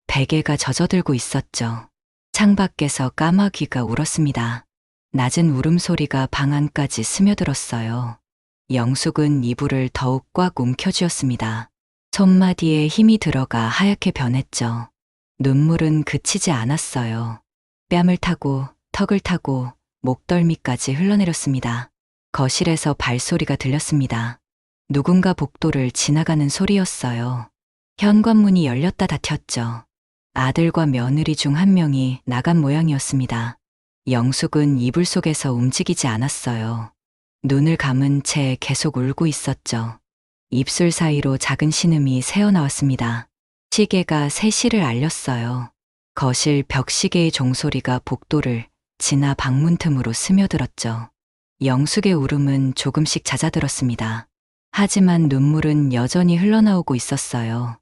베개가 젖어들고 있었죠. 창밖에서 까마귀가 울었습니다. 낮은 울음소리가 방 안까지 스며들었어요. 영숙은 이불을 더욱 꽉 움켜쥐었습니다. 손마디에 힘이 들어가 하얗게 변했죠. 눈물은 그치지 않았어요. 뺨을 타고 턱을 타고 목덜미까지 흘러내렸습니다. 거실에서 발소리가 들렸습니다. 누군가 복도를 지나가는 소리였어요. 현관문이 열렸다 닫혔죠. 아들과 며느리 중 한 명이 나간 모양이었습니다. 영숙은 이불 속에서 움직이지 않았어요. 눈을 감은 채 계속 울고 있었죠. 입술 사이로 작은 신음이 새어나왔습니다. 시계가 3시를 알렸어요. 거실 벽시계의 종소리가 복도를 지나 방문 틈으로 스며들었죠. 영숙의 울음은 조금씩 잦아들었습니다. 하지만 눈물은 여전히 흘러나오고 있었어요.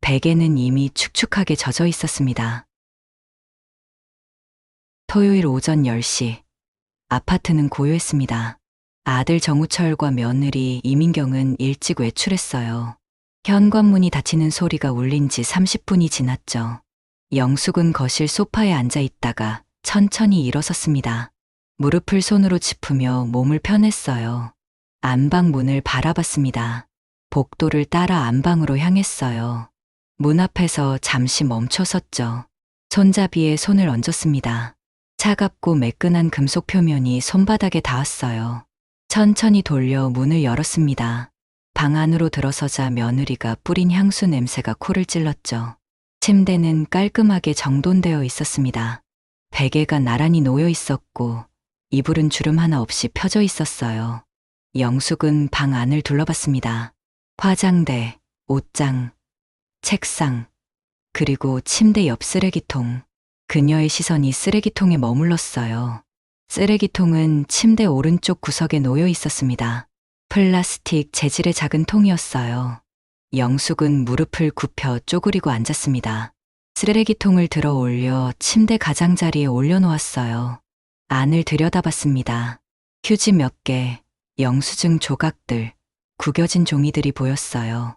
베개는 이미 축축하게 젖어 있었습니다. 토요일 오전 10시. 아파트는 고요했습니다. 아들 정우철과 며느리 이민경은 일찍 외출했어요. 현관문이 닫히는 소리가 울린 지 30분이 지났죠. 영숙은 거실 소파에 앉아 있다가 천천히 일어섰습니다. 무릎을 손으로 짚으며 몸을 펴냈어요. 안방 문을 바라봤습니다. 복도를 따라 안방으로 향했어요. 문 앞에서 잠시 멈춰섰죠. 손잡이에 손을 얹었습니다. 차갑고 매끈한 금속 표면이 손바닥에 닿았어요. 천천히 돌려 문을 열었습니다. 방 안으로 들어서자 며느리가 뿌린 향수 냄새가 코를 찔렀죠. 침대는 깔끔하게 정돈되어 있었습니다. 베개가 나란히 놓여 있었고 이불은 주름 하나 없이 펴져 있었어요. 영숙은 방 안을 둘러봤습니다. 화장대, 옷장, 책상, 그리고 침대 옆 쓰레기통. 그녀의 시선이 쓰레기통에 머물렀어요. 쓰레기통은 침대 오른쪽 구석에 놓여 있었습니다. 플라스틱 재질의 작은 통이었어요. 영숙은 무릎을 굽혀 쪼그리고 앉았습니다. 쓰레기통을 들어 올려 침대 가장자리에 올려놓았어요. 안을 들여다봤습니다. 휴지 몇 개, 영수증 조각들, 구겨진 종이들이 보였어요.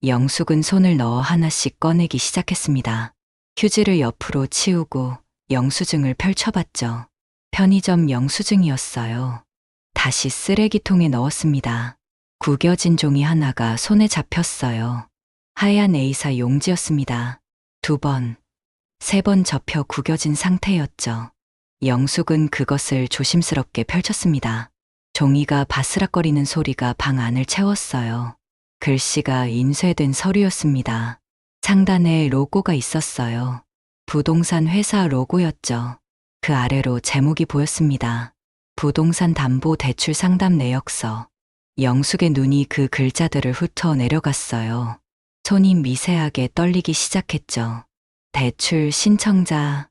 영숙은 손을 넣어 하나씩 꺼내기 시작했습니다. 휴지를 옆으로 치우고 영수증을 펼쳐봤죠. 편의점 영수증이었어요. 다시 쓰레기통에 넣었습니다. 구겨진 종이 하나가 손에 잡혔어요. 하얀 A사 용지였습니다. 2번, 3번 접혀 구겨진 상태였죠. 영숙은 그것을 조심스럽게 펼쳤습니다. 종이가 바스락거리는 소리가 방 안을 채웠어요. 글씨가 인쇄된 서류였습니다. 상단에 로고가 있었어요. 부동산 회사 로고였죠. 그 아래로 제목이 보였습니다. 부동산 담보 대출 상담 내역서. 영숙의 눈이 그 글자들을 훑어 내려갔어요. 손이 미세하게 떨리기 시작했죠. 대출 신청자.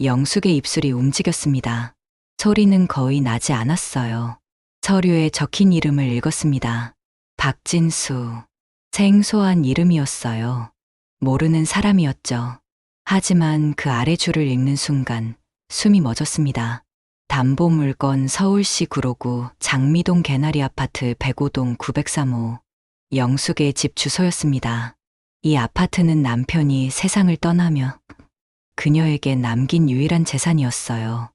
영숙의 입술이 움직였습니다. 소리는 거의 나지 않았어요. 서류에 적힌 이름을 읽었습니다. 박진수. 생소한 이름이었어요. 모르는 사람이었죠. 하지만 그 아래 줄을 읽는 순간 숨이 멎었습니다. 담보물건 서울시 구로구 장미동 개나리 아파트 105동 903호. 영숙의 집 주소였습니다. 이 아파트는 남편이 세상을 떠나며 그녀에게 남긴 유일한 재산이었어요.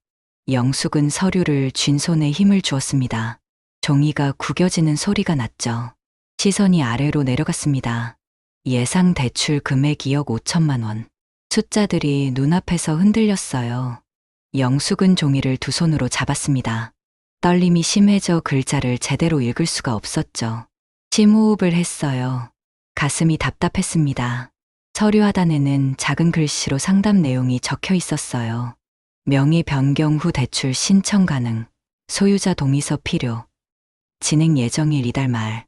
영숙은 서류를 쥔 손에 힘을 주었습니다. 종이가 구겨지는 소리가 났죠. 시선이 아래로 내려갔습니다. 예상 대출 금액 2억 5천만 원. 숫자들이 눈앞에서 흔들렸어요. 영숙은 종이를 두 손으로 잡았습니다. 떨림이 심해져 글자를 제대로 읽을 수가 없었죠. 심호흡을 했어요. 가슴이 답답했습니다. 서류 하단에는 작은 글씨로 상담 내용이 적혀 있었어요. 명의 변경 후 대출 신청 가능, 소유자 동의서 필요, 진행 예정일 이달 말.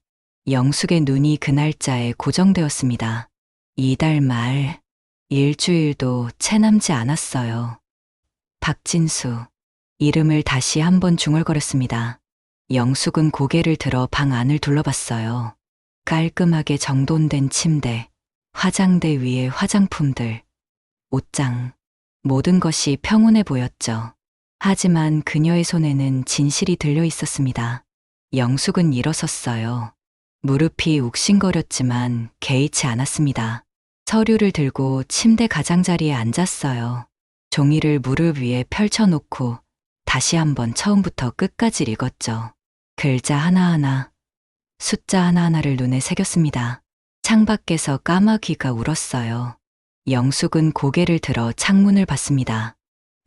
영숙의 눈이 그 날짜에 고정되었습니다. 이달 말, 일주일도 채 남지 않았어요. 박진수. 이름을 다시 한번 중얼거렸습니다. 영숙은 고개를 들어 방 안을 둘러봤어요. 깔끔하게 정돈된 침대, 화장대 위에 화장품들, 옷장, 모든 것이 평온해 보였죠. 하지만 그녀의 손에는 진실이 들려 있었습니다. 영숙은 일어섰어요. 무릎이 욱신거렸지만 개의치 않았습니다. 서류를 들고 침대 가장자리에 앉았어요. 종이를 무릎 위에 펼쳐놓고 다시 한번 처음부터 끝까지 읽었죠. 글자 하나하나, 숫자 하나하나를 눈에 새겼습니다. 창밖에서 까마귀가 울었어요. 영숙은 고개를 들어 창문을 봤습니다.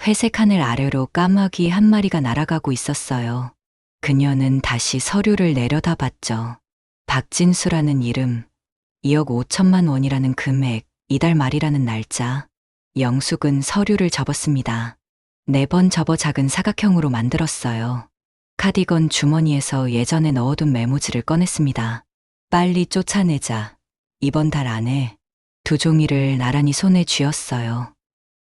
회색 하늘 아래로 까마귀 한 마리가 날아가고 있었어요. 그녀는 다시 서류를 내려다봤죠. 박진수라는 이름, 2억 5천만 원이라는 금액, 이달 말이라는 날짜. 영숙은 서류를 접었습니다. 4번 접어 작은 사각형으로 만들었어요. 카디건 주머니에서 예전에 넣어둔 메모지를 꺼냈습니다. 빨리 쫓아내자. 이번 달 안에. 두 종이를 나란히 손에 쥐었어요.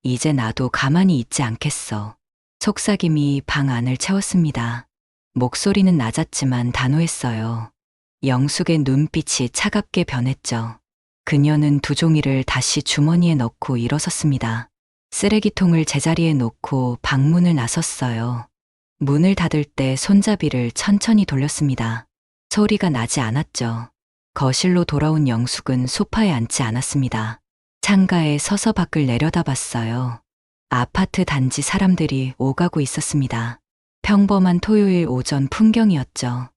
이제 나도 가만히 있지 않겠어. 속삭임이 방 안을 채웠습니다. 목소리는 낮았지만 단호했어요. 영숙의 눈빛이 차갑게 변했죠. 그녀는 두 종이를 다시 주머니에 넣고 일어섰습니다. 쓰레기통을 제자리에 놓고 방문을 나섰어요. 문을 닫을 때 손잡이를 천천히 돌렸습니다. 소리가 나지 않았죠. 거실로 돌아온 영숙은 소파에 앉지 않았습니다. 창가에 서서 밖을 내려다봤어요. 아파트 단지 사람들이 오가고 있었습니다. 평범한 토요일 오전 풍경이었죠.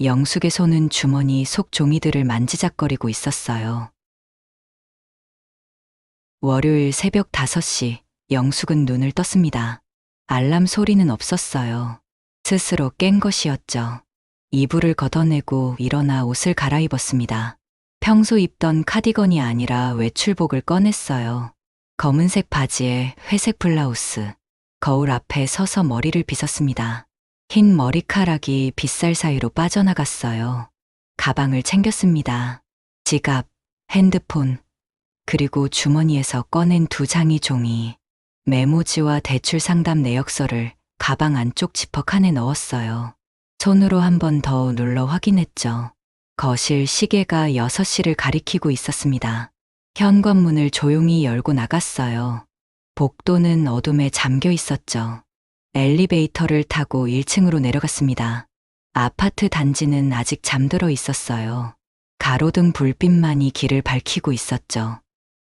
영숙의 손은 주머니 속 종이들을 만지작거리고 있었어요. 월요일 새벽 5시, 영숙은 눈을 떴습니다. 알람 소리는 없었어요. 스스로 깬 것이었죠. 이불을 걷어내고 일어나 옷을 갈아입었습니다. 평소 입던 카디건이 아니라 외출복을 꺼냈어요. 검은색 바지에 회색 블라우스. 거울 앞에 서서 머리를 빗었습니다. 흰 머리카락이 빗살 사이로 빠져나갔어요. 가방을 챙겼습니다. 지갑, 핸드폰, 그리고 주머니에서 꺼낸 2장의 종이, 메모지와 대출 상담 내역서를 가방 안쪽 지퍼 칸에 넣었어요. 손으로 한 번 더 눌러 확인했죠. 거실 시계가 6시를 가리키고 있었습니다. 현관문을 조용히 열고 나갔어요. 복도는 어둠에 잠겨 있었죠. 엘리베이터를 타고 1층으로 내려갔습니다. 아파트 단지는 아직 잠들어 있었어요. 가로등 불빛만이 길을 밝히고 있었죠.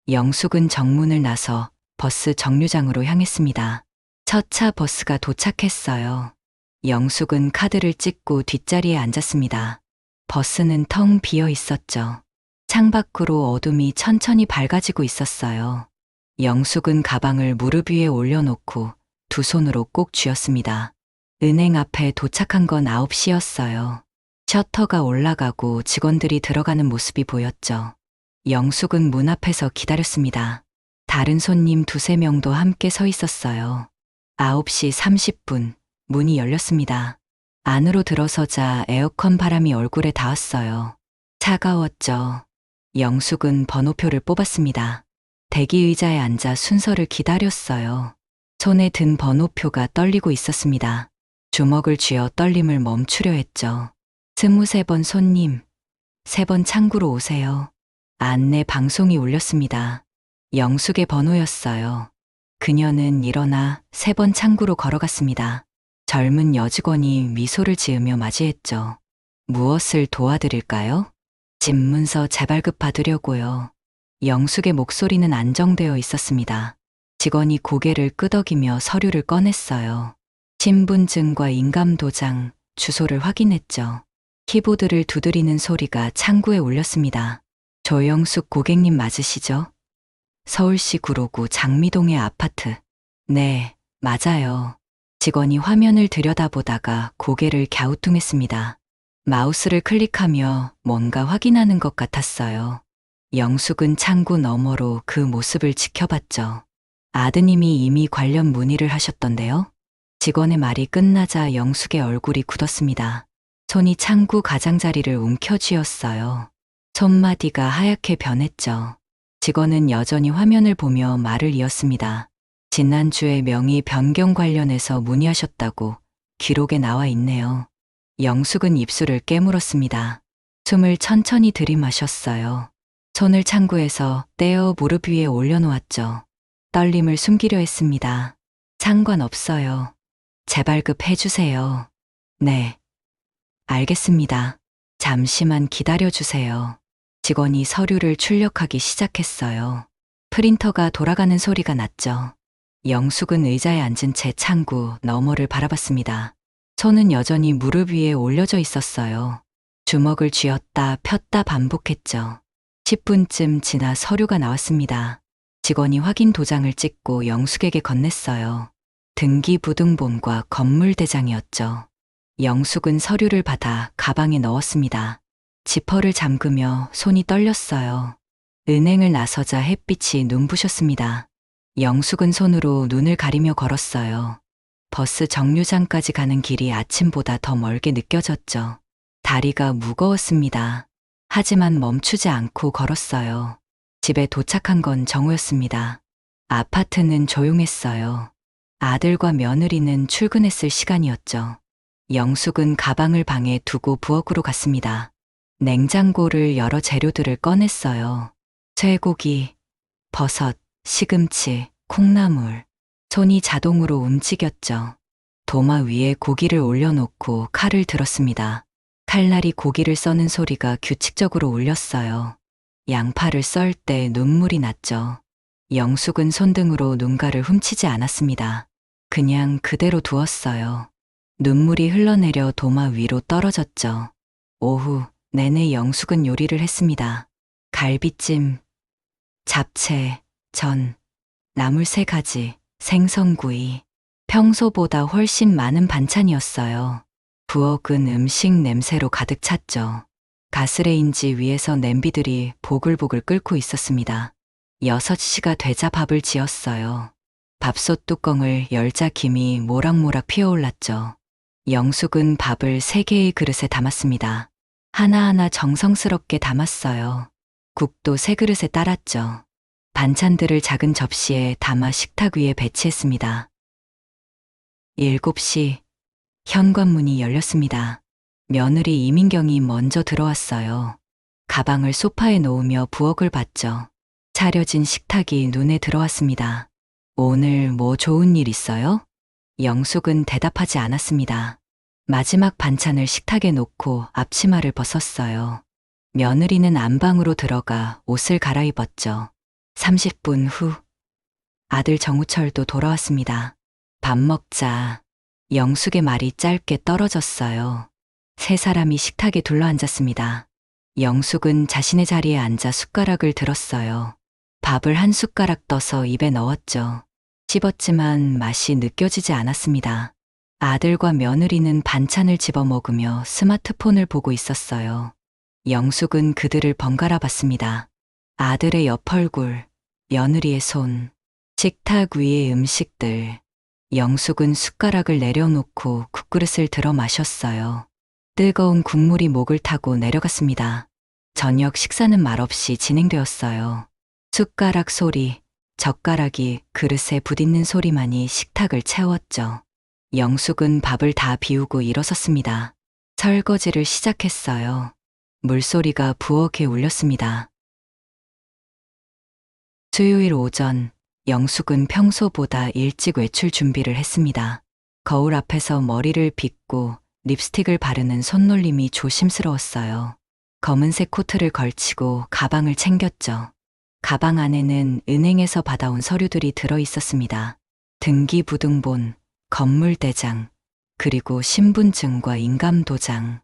영숙은 정문을 나서 버스 정류장으로 향했습니다. 첫 차 버스가 도착했어요. 영숙은 카드를 찍고 뒷자리에 앉았습니다. 버스는 텅 비어 있었죠. 창밖으로 어둠이 천천히 밝아지고 있었어요. 영숙은 가방을 무릎 위에 올려놓고 두 손으로 꼭 쥐었습니다. 은행 앞에 도착한 건 9시였어요. 셔터가 올라가고 직원들이 들어가는 모습이 보였죠. 영숙은 문 앞에서 기다렸습니다. 다른 손님 2~3명도 함께 서 있었어요. 9시 30분, 문이 열렸습니다. 안으로 들어서자 에어컨 바람이 얼굴에 닿았어요. 차가웠죠. 영숙은 번호표를 뽑았습니다. 대기 의자에 앉아 순서를 기다렸어요. 손에 든 번호표가 떨리고 있었습니다. 주먹을 쥐어 떨림을 멈추려 했죠. 23번 손님, 3번 창구로 오세요. 안내 방송이 울렸습니다. 영숙의 번호였어요. 그녀는 일어나 3번 창구로 걸어갔습니다. 젊은 여직원이 미소를 지으며 맞이했죠. 무엇을 도와드릴까요? 집문서 재발급 받으려고요. 영숙의 목소리는 안정되어 있었습니다. 직원이 고개를 끄덕이며 서류를 꺼냈어요. 신분증과 인감도장, 주소를 확인했죠. 키보드를 두드리는 소리가 창구에 울렸습니다. 조영숙 고객님 맞으시죠? 서울시 구로구 장미동의 아파트. 네, 맞아요. 직원이 화면을 들여다보다가 고개를 갸우뚱했습니다. 마우스를 클릭하며 뭔가 확인하는 것 같았어요. 영숙은 창구 너머로 그 모습을 지켜봤죠. 아드님이 이미 관련 문의를 하셨던데요? 직원의 말이 끝나자 영숙의 얼굴이 굳었습니다. 손이 창구 가장자리를 움켜쥐었어요. 손마디가 하얗게 변했죠. 직원은 여전히 화면을 보며 말을 이었습니다. 지난주에 명의 변경 관련해서 문의하셨다고 기록에 나와 있네요. 영숙은 입술을 깨물었습니다. 숨을 천천히 들이마셨어요. 손을 창구에서 떼어 무릎 위에 올려놓았죠. 떨림을 숨기려 했습니다. 상관없어요. 재발급해주세요. 네. 알겠습니다. 잠시만 기다려주세요. 직원이 서류를 출력하기 시작했어요. 프린터가 돌아가는 소리가 났죠. 영숙은 의자에 앉은 채 창구 너머를 바라봤습니다. 손은 여전히 무릎 위에 올려져 있었어요. 주먹을 쥐었다 폈다 반복했죠. 10분쯤 지나 서류가 나왔습니다. 직원이 확인 도장을 찍고 영숙에게 건넸어요. 등기부등본과 건물대장이었죠. 영숙은 서류를 받아 가방에 넣었습니다. 지퍼를 잠그며 손이 떨렸어요. 은행을 나서자 햇빛이 눈부셨습니다. 영숙은 손으로 눈을 가리며 걸었어요. 버스 정류장까지 가는 길이 아침보다 더 멀게 느껴졌죠. 다리가 무거웠습니다. 하지만 멈추지 않고 걸었어요. 집에 도착한 건 정오였습니다. 아파트는 조용했어요. 아들과 며느리는 출근했을 시간이었죠. 영숙은 가방을 방에 두고 부엌으로 갔습니다. 냉장고를 열어 재료들을 꺼냈어요. 쇠고기, 버섯, 시금치, 콩나물. 손이 자동으로 움직였죠. 도마 위에 고기를 올려놓고 칼을 들었습니다. 칼날이 고기를 써는 소리가 규칙적으로 울렸어요. 양파를 썰 때 눈물이 났죠. 영숙은 손등으로 눈가를 훔치지 않았습니다. 그냥 그대로 두었어요. 눈물이 흘러내려 도마 위로 떨어졌죠. 오후 내내 영숙은 요리를 했습니다. 갈비찜, 잡채, 전, 나물 3가지, 생선구이. 평소보다 훨씬 많은 반찬이었어요. 부엌은 음식 냄새로 가득 찼죠. 가스레인지 위에서 냄비들이 보글보글 끓고 있었습니다. 6시가 되자 밥을 지었어요. 밥솥 뚜껑을 열자 김이 모락모락 피어올랐죠. 영숙은 밥을 3개의 그릇에 담았습니다. 하나하나 정성스럽게 담았어요. 국도 3그릇에 따랐죠. 반찬들을 작은 접시에 담아 식탁 위에 배치했습니다. 7시, 현관문이 열렸습니다. 며느리 이민경이 먼저 들어왔어요. 가방을 소파에 놓으며 부엌을 봤죠. 차려진 식탁이 눈에 들어왔습니다. 오늘 뭐 좋은 일 있어요? 영숙은 대답하지 않았습니다. 마지막 반찬을 식탁에 놓고 앞치마를 벗었어요. 며느리는 안방으로 들어가 옷을 갈아입었죠. 30분 후, 아들 정우철도 돌아왔습니다. 밥 먹자. 영숙의 말이 짧게 떨어졌어요. 3사람이 식탁에 둘러앉았습니다. 영숙은 자신의 자리에 앉아 숟가락을 들었어요. 밥을 한 숟가락 떠서 입에 넣었죠. 씹었지만 맛이 느껴지지 않았습니다. 아들과 며느리는 반찬을 집어 먹으며 스마트폰을 보고 있었어요. 영숙은 그들을 번갈아 봤습니다. 아들의 옆 얼굴, 며느리의 손, 식탁 위의 음식들. 영숙은 숟가락을 내려놓고 국그릇을 들어 마셨어요. 뜨거운 국물이 목을 타고 내려갔습니다. 저녁 식사는 말없이 진행되었어요. 숟가락 소리, 젓가락이 그릇에 부딪는 소리만이 식탁을 채웠죠. 영숙은 밥을 다 비우고 일어섰습니다. 설거지를 시작했어요. 물소리가 부엌에 울렸습니다. 수요일 오전, 영숙은 평소보다 일찍 외출 준비를 했습니다. 거울 앞에서 머리를 빗고 립스틱을 바르는 손놀림이 조심스러웠어요. 검은색 코트를 걸치고 가방을 챙겼죠. 가방 안에는 은행에서 받아온 서류들이 들어 있었습니다. 등기부등본, 건물대장, 그리고 신분증과 인감도장.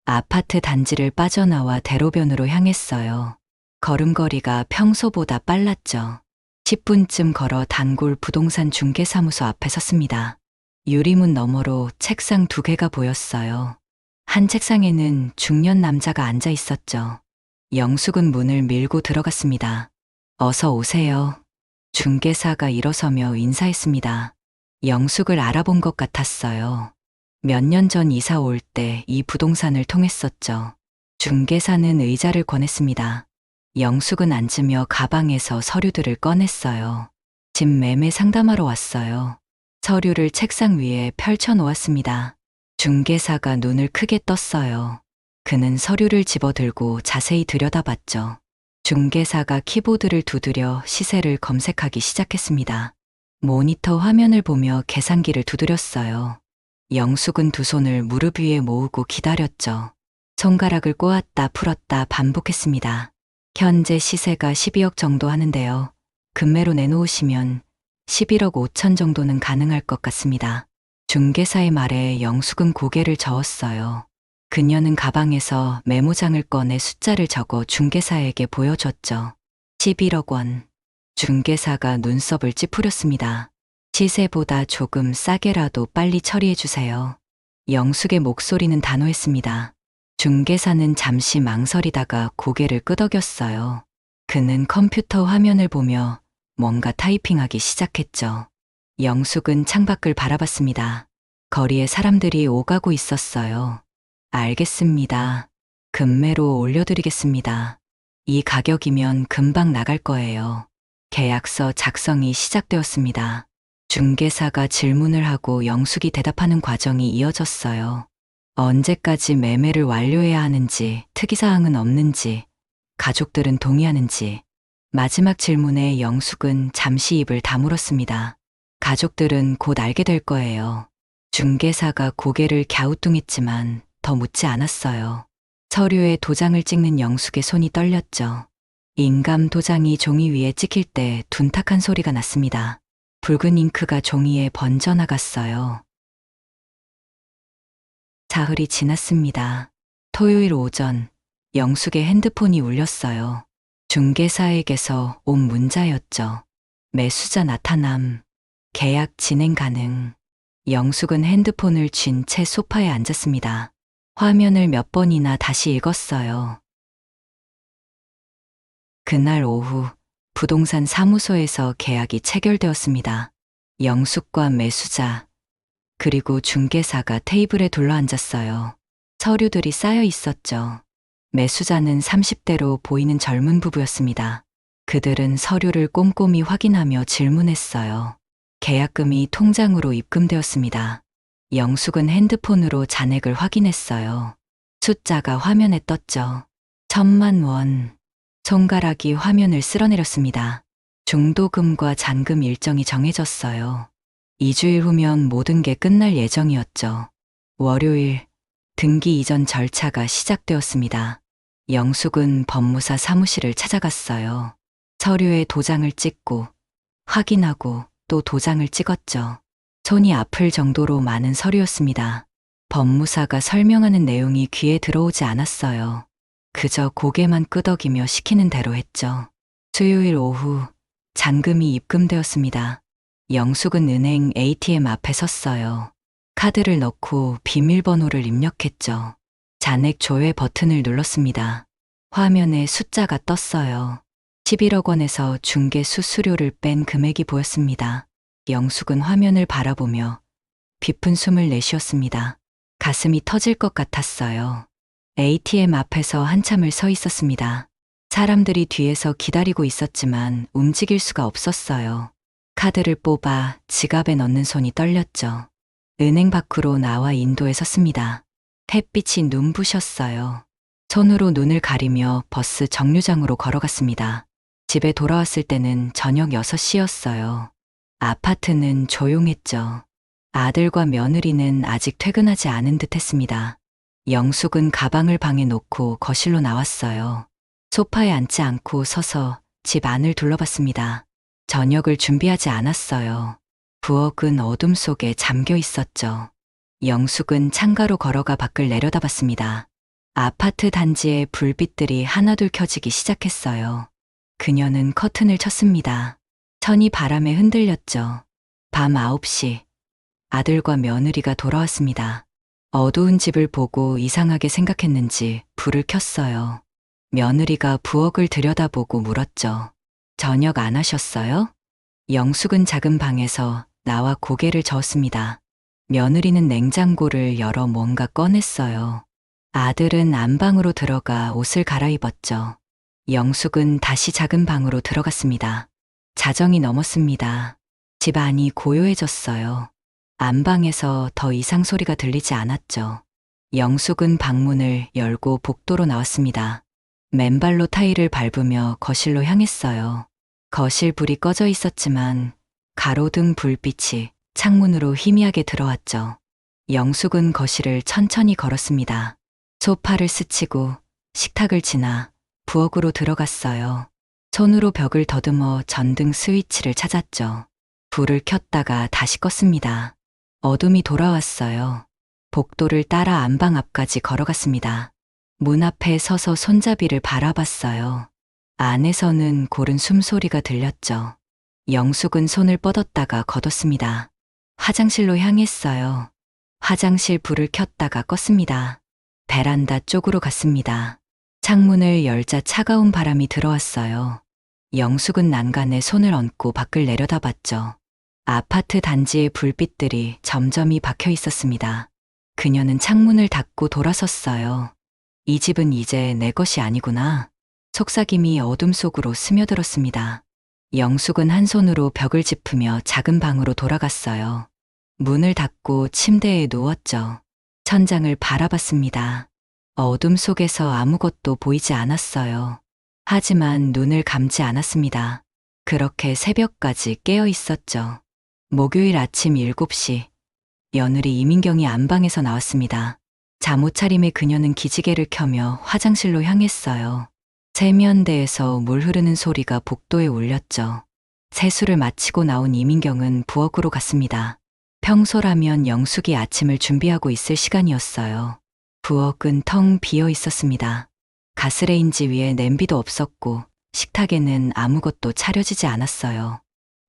아파트 단지를 빠져나와 대로변으로 향했어요. 걸음걸이가 평소보다 빨랐죠. 10분쯤 걸어 단골 부동산 중개사무소 앞에 섰습니다. 유리문 너머로 책상 2개가 보였어요. 한 책상에는 중년 남자가 앉아 있었죠. 영숙은 문을 밀고 들어갔습니다. 어서 오세요. 중개사가 일어서며 인사했습니다. 영숙을 알아본 것 같았어요. 몇 년 전 이사 올 때 이 부동산을 통했었죠. 중개사는 의자를 권했습니다. 영숙은 앉으며 가방에서 서류들을 꺼냈어요. 집 매매 상담하러 왔어요. 서류를 책상 위에 펼쳐 놓았습니다. 중개사가 눈을 크게 떴어요. 그는 서류를 집어들고 자세히 들여다봤죠. 중개사가 키보드를 두드려 시세를 검색하기 시작했습니다. 모니터 화면을 보며 계산기를 두드렸어요. 영숙은 2 손을 무릎 위에 모으고 기다렸죠. 손가락을 꼬았다 풀었다 반복했습니다. 현재 시세가 12억 정도 하는데요. 금매로 내놓으시면 11억 5천 정도는 가능할 것 같습니다. 중개사의 말에 영숙은 고개를 저었어요. 그녀는 가방에서 메모장을 꺼내 숫자를 적어 중개사에게 보여줬죠. 11억 원. 중개사가 눈썹을 찌푸렸습니다. 시세보다 조금 싸게라도 빨리 처리해 주세요. 영숙의 목소리는 단호했습니다. 중개사는 잠시 망설이다가 고개를 끄덕였어요. 그는 컴퓨터 화면을 보며 뭔가 타이핑하기 시작했죠. 영숙은 창밖을 바라봤습니다. 거리에 사람들이 오가고 있었어요. 알겠습니다. 금매로 올려드리겠습니다. 이 가격이면 금방 나갈 거예요. 계약서 작성이 시작되었습니다. 중개사가 질문을 하고 영숙이 대답하는 과정이 이어졌어요. 언제까지 매매를 완료해야 하는지, 특이사항은 없는지, 가족들은 동의하는지. 마지막 질문에 영숙은 잠시 입을 다물었습니다. 가족들은 곧 알게 될 거예요. 중개사가 고개를 갸우뚱했지만 더 묻지 않았어요. 서류에 도장을 찍는 영숙의 손이 떨렸죠. 인감 도장이 종이 위에 찍힐 때 둔탁한 소리가 났습니다. 붉은 잉크가 종이에 번져나갔어요. 사흘이 지났습니다. 토요일 오전, 영숙의 핸드폰이 울렸어요. 중개사에게서 온 문자였죠. 매수자 나타남, 계약 진행 가능. 영숙은 핸드폰을 쥔 채 소파에 앉았습니다. 화면을 몇 번이나 다시 읽었어요. 그날 오후 부동산 사무소에서 계약이 체결되었습니다. 영숙과 매수자, 그리고 중개사가 테이블에 둘러앉았어요. 서류들이 쌓여 있었죠. 매수자는 30대로 보이는 젊은 부부였습니다. 그들은 서류를 꼼꼼히 확인하며 질문했어요. 계약금이 통장으로 입금되었습니다. 영숙은 핸드폰으로 잔액을 확인했어요. 숫자가 화면에 떴죠. 1,000만 원. 손가락이 화면을 쓸어내렸습니다. 중도금과 잔금 일정이 정해졌어요. 2주일 후면 모든 게 끝날 예정이었죠. 월요일, 등기 이전 절차가 시작되었습니다. 영숙은 법무사 사무실을 찾아갔어요. 서류에 도장을 찍고, 확인하고 또 도장을 찍었죠. 손이 아플 정도로 많은 서류였습니다. 법무사가 설명하는 내용이 귀에 들어오지 않았어요. 그저 고개만 끄덕이며 시키는 대로 했죠. 수요일 오후, 잔금이 입금되었습니다. 영숙은 은행 ATM 앞에 섰어요. 카드를 넣고 비밀번호를 입력했죠. 잔액 조회 버튼을 눌렀습니다. 화면에 숫자가 떴어요. 11억 원에서 중개 수수료를 뺀 금액이 보였습니다. 영숙은 화면을 바라보며 깊은 숨을 내쉬었습니다. 가슴이 터질 것 같았어요. ATM 앞에서 한참을 서 있었습니다. 사람들이 뒤에서 기다리고 있었지만 움직일 수가 없었어요. 카드를 뽑아 지갑에 넣는 손이 떨렸죠. 은행 밖으로 나와 인도에 섰습니다. 햇빛이 눈부셨어요. 손으로 눈을 가리며 버스 정류장으로 걸어갔습니다. 집에 돌아왔을 때는 저녁 6시였어요. 아파트는 조용했죠. 아들과 며느리는 아직 퇴근하지 않은 듯 했습니다. 영숙은 가방을 방에 놓고 거실로 나왔어요. 소파에 앉지 않고 서서 집 안을 둘러봤습니다. 저녁을 준비하지 않았어요. 부엌은 어둠 속에 잠겨 있었죠. 영숙은 창가로 걸어가 밖을 내려다봤습니다. 아파트 단지의 불빛들이 하나둘 켜지기 시작했어요. 그녀는 커튼을 쳤습니다. 천이 바람에 흔들렸죠. 밤 9시, 아들과 며느리가 돌아왔습니다. 어두운 집을 보고 이상하게 생각했는지 불을 켰어요. 며느리가 부엌을 들여다보고 물었죠. 저녁 안 하셨어요? 영숙은 작은 방에서 나와 고개를 저었습니다. 며느리는 냉장고를 열어 뭔가 꺼냈어요. 아들은 안방으로 들어가 옷을 갈아입었죠. 영숙은 다시 작은 방으로 들어갔습니다. 자정이 넘었습니다. 집 안이 고요해졌어요. 안방에서 더 이상 소리가 들리지 않았죠. 영숙은 방문을 열고 복도로 나왔습니다. 맨발로 타일을 밟으며 거실로 향했어요. 거실 불이 꺼져 있었지만 가로등 불빛이 창문으로 희미하게 들어왔죠. 영숙은 거실을 천천히 걸었습니다. 소파를 스치고 식탁을 지나 부엌으로 들어갔어요. 손으로 벽을 더듬어 전등 스위치를 찾았죠. 불을 켰다가 다시 껐습니다. 어둠이 돌아왔어요. 복도를 따라 안방 앞까지 걸어갔습니다. 문 앞에 서서 손잡이를 바라봤어요. 안에서는 고른 숨소리가 들렸죠. 영숙은 손을 뻗었다가 걷었습니다. 화장실로 향했어요. 화장실 불을 켰다가 껐습니다. 베란다 쪽으로 갔습니다. 창문을 열자 차가운 바람이 들어왔어요. 영숙은 난간에 손을 얹고 밖을 내려다봤죠. 아파트 단지의 불빛들이 점점이 박혀 있었습니다. 그녀는 창문을 닫고 돌아섰어요. 이 집은 이제 내 것이 아니구나. 속삭임이 어둠 속으로 스며들었습니다. 영숙은 한 손으로 벽을 짚으며 작은 방으로 돌아갔어요. 문을 닫고 침대에 누웠죠. 천장을 바라봤습니다. 어둠 속에서 아무것도 보이지 않았어요. 하지만 눈을 감지 않았습니다. 그렇게 새벽까지 깨어 있었죠. 목요일 아침 7시, 며느리 이민경이 안방에서 나왔습니다. 잠옷 차림에 그녀는 기지개를 켜며 화장실로 향했어요. 세면대에서 물 흐르는 소리가 복도에 울렸죠. 세수를 마치고 나온 이민경은 부엌으로 갔습니다. 평소라면 영숙이 아침을 준비하고 있을 시간이었어요. 부엌은 텅 비어 있었습니다. 가스레인지 위에 냄비도 없었고 식탁에는 아무것도 차려지지 않았어요.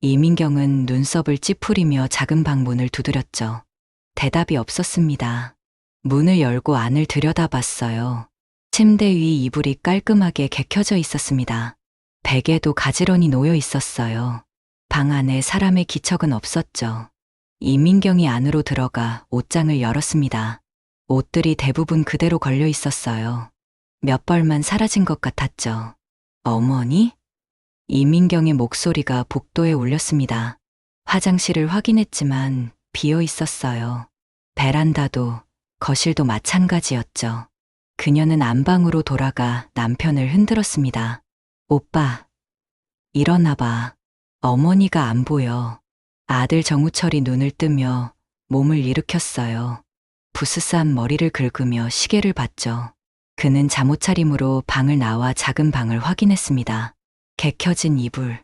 이민경은 눈썹을 찌푸리며 작은 방 문을 두드렸죠. 대답이 없었습니다. 문을 열고 안을 들여다봤어요. 침대 위 이불이 깔끔하게 개켜져 있었습니다. 베개도 가지런히 놓여 있었어요. 방 안에 사람의 기척은 없었죠. 이민경이 안으로 들어가 옷장을 열었습니다. 옷들이 대부분 그대로 걸려 있었어요. 몇 벌만 사라진 것 같았죠. 어머니? 이민경의 목소리가 복도에 울렸습니다. 화장실을 확인했지만 비어 있었어요. 베란다도 거실도 마찬가지였죠. 그녀는 안방으로 돌아가 남편을 흔들었습니다. 오빠, 일어나봐. 어머니가 안 보여. 아들 정우철이 눈을 뜨며 몸을 일으켰어요. 부스스한 머리를 긁으며 시계를 봤죠. 그는 잠옷차림으로 방을 나와 작은 방을 확인했습니다. 개켜진 이불,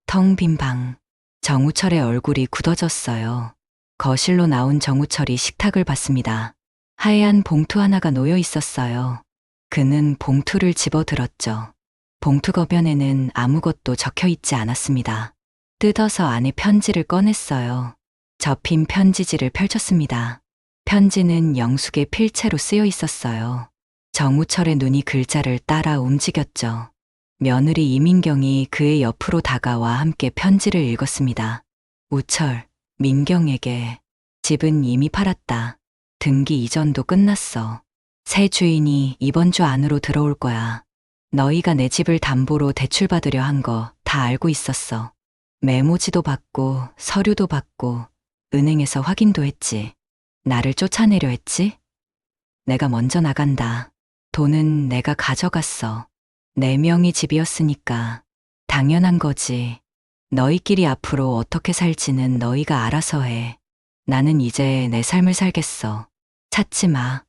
텅 빈 방. 정우철의 얼굴이 굳어졌어요. 거실로 나온 정우철이 식탁을 봤습니다. 하얀 봉투 하나가 놓여 있었어요. 그는 봉투를 집어들었죠. 봉투 겉면에는 아무것도 적혀 있지 않았습니다. 뜯어서 안에 편지를 꺼냈어요. 접힌 편지지를 펼쳤습니다. 편지는 영숙의 필체로 쓰여 있었어요. 정우철의 눈이 글자를 따라 움직였죠. 며느리 이민경이 그의 옆으로 다가와 함께 편지를 읽었습니다. 우철, 민경에게 집은 이미 팔았다. 등기 이전도 끝났어. 새 주인이 이번 주 안으로 들어올 거야. 너희가 내 집을 담보로 대출받으려 한 거 다 알고 있었어. 메모지도 받고 서류도 받고 은행에서 확인도 했지. 나를 쫓아내려 했지? 내가 먼저 나간다. 돈은 내가 가져갔어. 네 명이 집이었으니까 당연한 거지. 너희끼리 앞으로 어떻게 살지는 너희가 알아서 해. 나는 이제 내 삶을 살겠어. 찾지 마.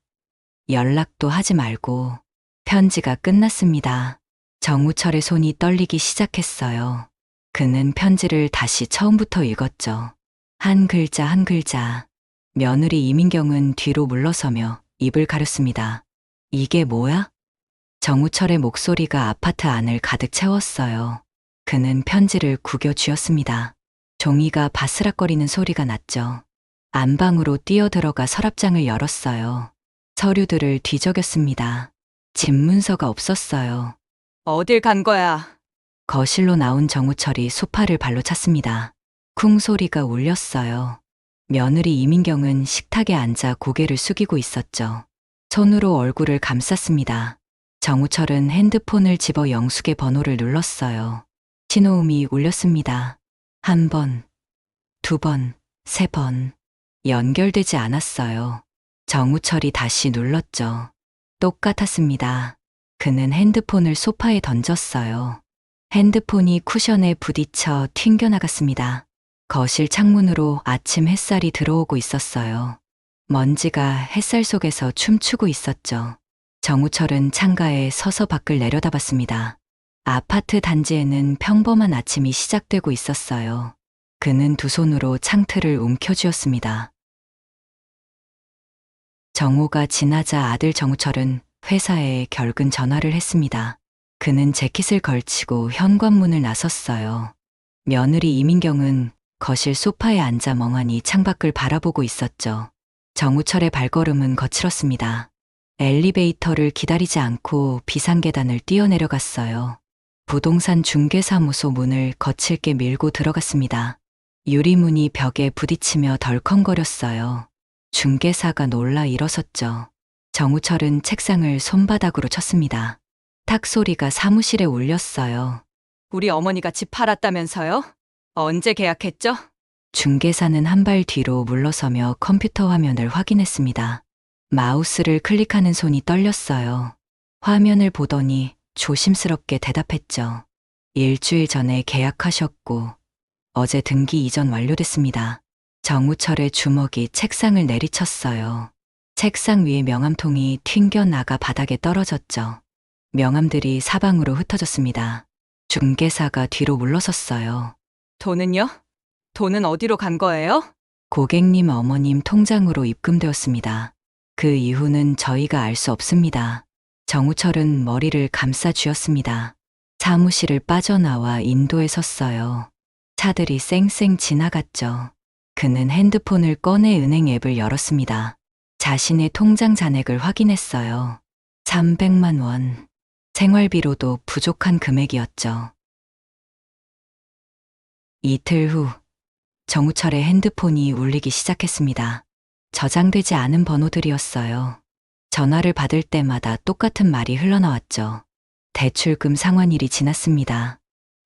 연락도 하지 말고. 편지가 끝났습니다. 정우철의 손이 떨리기 시작했어요. 그는 편지를 다시 처음부터 읽었죠. 한 글자 한 글자. 며느리 이민경은 뒤로 물러서며 입을 가렸습니다. 이게 뭐야? 정우철의 목소리가 아파트 안을 가득 채웠어요. 그는 편지를 구겨 쥐었습니다. 종이가 바스락거리는 소리가 났죠. 안방으로 뛰어들어가 서랍장을 열었어요. 서류들을 뒤적였습니다. 집 문서가 없었어요. 어딜 간 거야? 거실로 나온 정우철이 소파를 발로 찼습니다. 쿵 소리가 울렸어요. 며느리 이민경은 식탁에 앉아 고개를 숙이고 있었죠. 손으로 얼굴을 감쌌습니다. 정우철은 핸드폰을 집어 영숙의 번호를 눌렀어요. 신호음이 울렸습니다. 한 번, 두 번, 세 번. 연결되지 않았어요. 정우철이 다시 눌렀죠. 똑같았습니다. 그는 핸드폰을 소파에 던졌어요. 핸드폰이 쿠션에 부딪혀 튕겨나갔습니다. 거실 창문으로 아침 햇살이 들어오고 있었어요. 먼지가 햇살 속에서 춤추고 있었죠. 정우철은 창가에 서서 밖을 내려다봤습니다. 아파트 단지에는 평범한 아침이 시작되고 있었어요. 그는 두 손으로 창틀을 움켜쥐었습니다. 정오가 지나자 아들 정우철은 회사에 결근 전화를 했습니다. 그는 재킷을 걸치고 현관문을 나섰어요. 며느리 이민경은 거실 소파에 앉아 멍하니 창밖을 바라보고 있었죠. 정우철의 발걸음은 거칠었습니다. 엘리베이터를 기다리지 않고 비상계단을 뛰어내려갔어요. 부동산 중개사무소 문을 거칠게 밀고 들어갔습니다. 유리문이 벽에 부딪히며 덜컹거렸어요. 중개사가 놀라 일어섰죠. 정우철은 책상을 손바닥으로 쳤습니다. 탁 소리가 사무실에 울렸어요. 우리 어머니가 집 팔았다면서요? 언제 계약했죠? 중개사는 한 발 뒤로 물러서며 컴퓨터 화면을 확인했습니다. 마우스를 클릭하는 손이 떨렸어요. 화면을 보더니 조심스럽게 대답했죠. 일주일 전에 계약하셨고 어제 등기 이전 완료됐습니다. 정우철의 주먹이 책상을 내리쳤어요. 책상 위에 명함통이 튕겨나가 바닥에 떨어졌죠. 명함들이 사방으로 흩어졌습니다. 중개사가 뒤로 물러섰어요. 돈은요? 돈은 어디로 간 거예요? 고객님 어머님 통장으로 입금되었습니다. 그 이후는 저희가 알 수 없습니다. 정우철은 머리를 감싸 쥐었습니다. 사무실을 빠져나와 인도에 섰어요. 차들이 쌩쌩 지나갔죠. 그는 핸드폰을 꺼내 은행 앱을 열었습니다. 자신의 통장 잔액을 확인했어요. 300만 원. 생활비로도 부족한 금액이었죠. 이틀 후, 정우철의 핸드폰이 울리기 시작했습니다. 저장되지 않은 번호들이었어요. 전화를 받을 때마다 똑같은 말이 흘러나왔죠. 대출금 상환일이 지났습니다.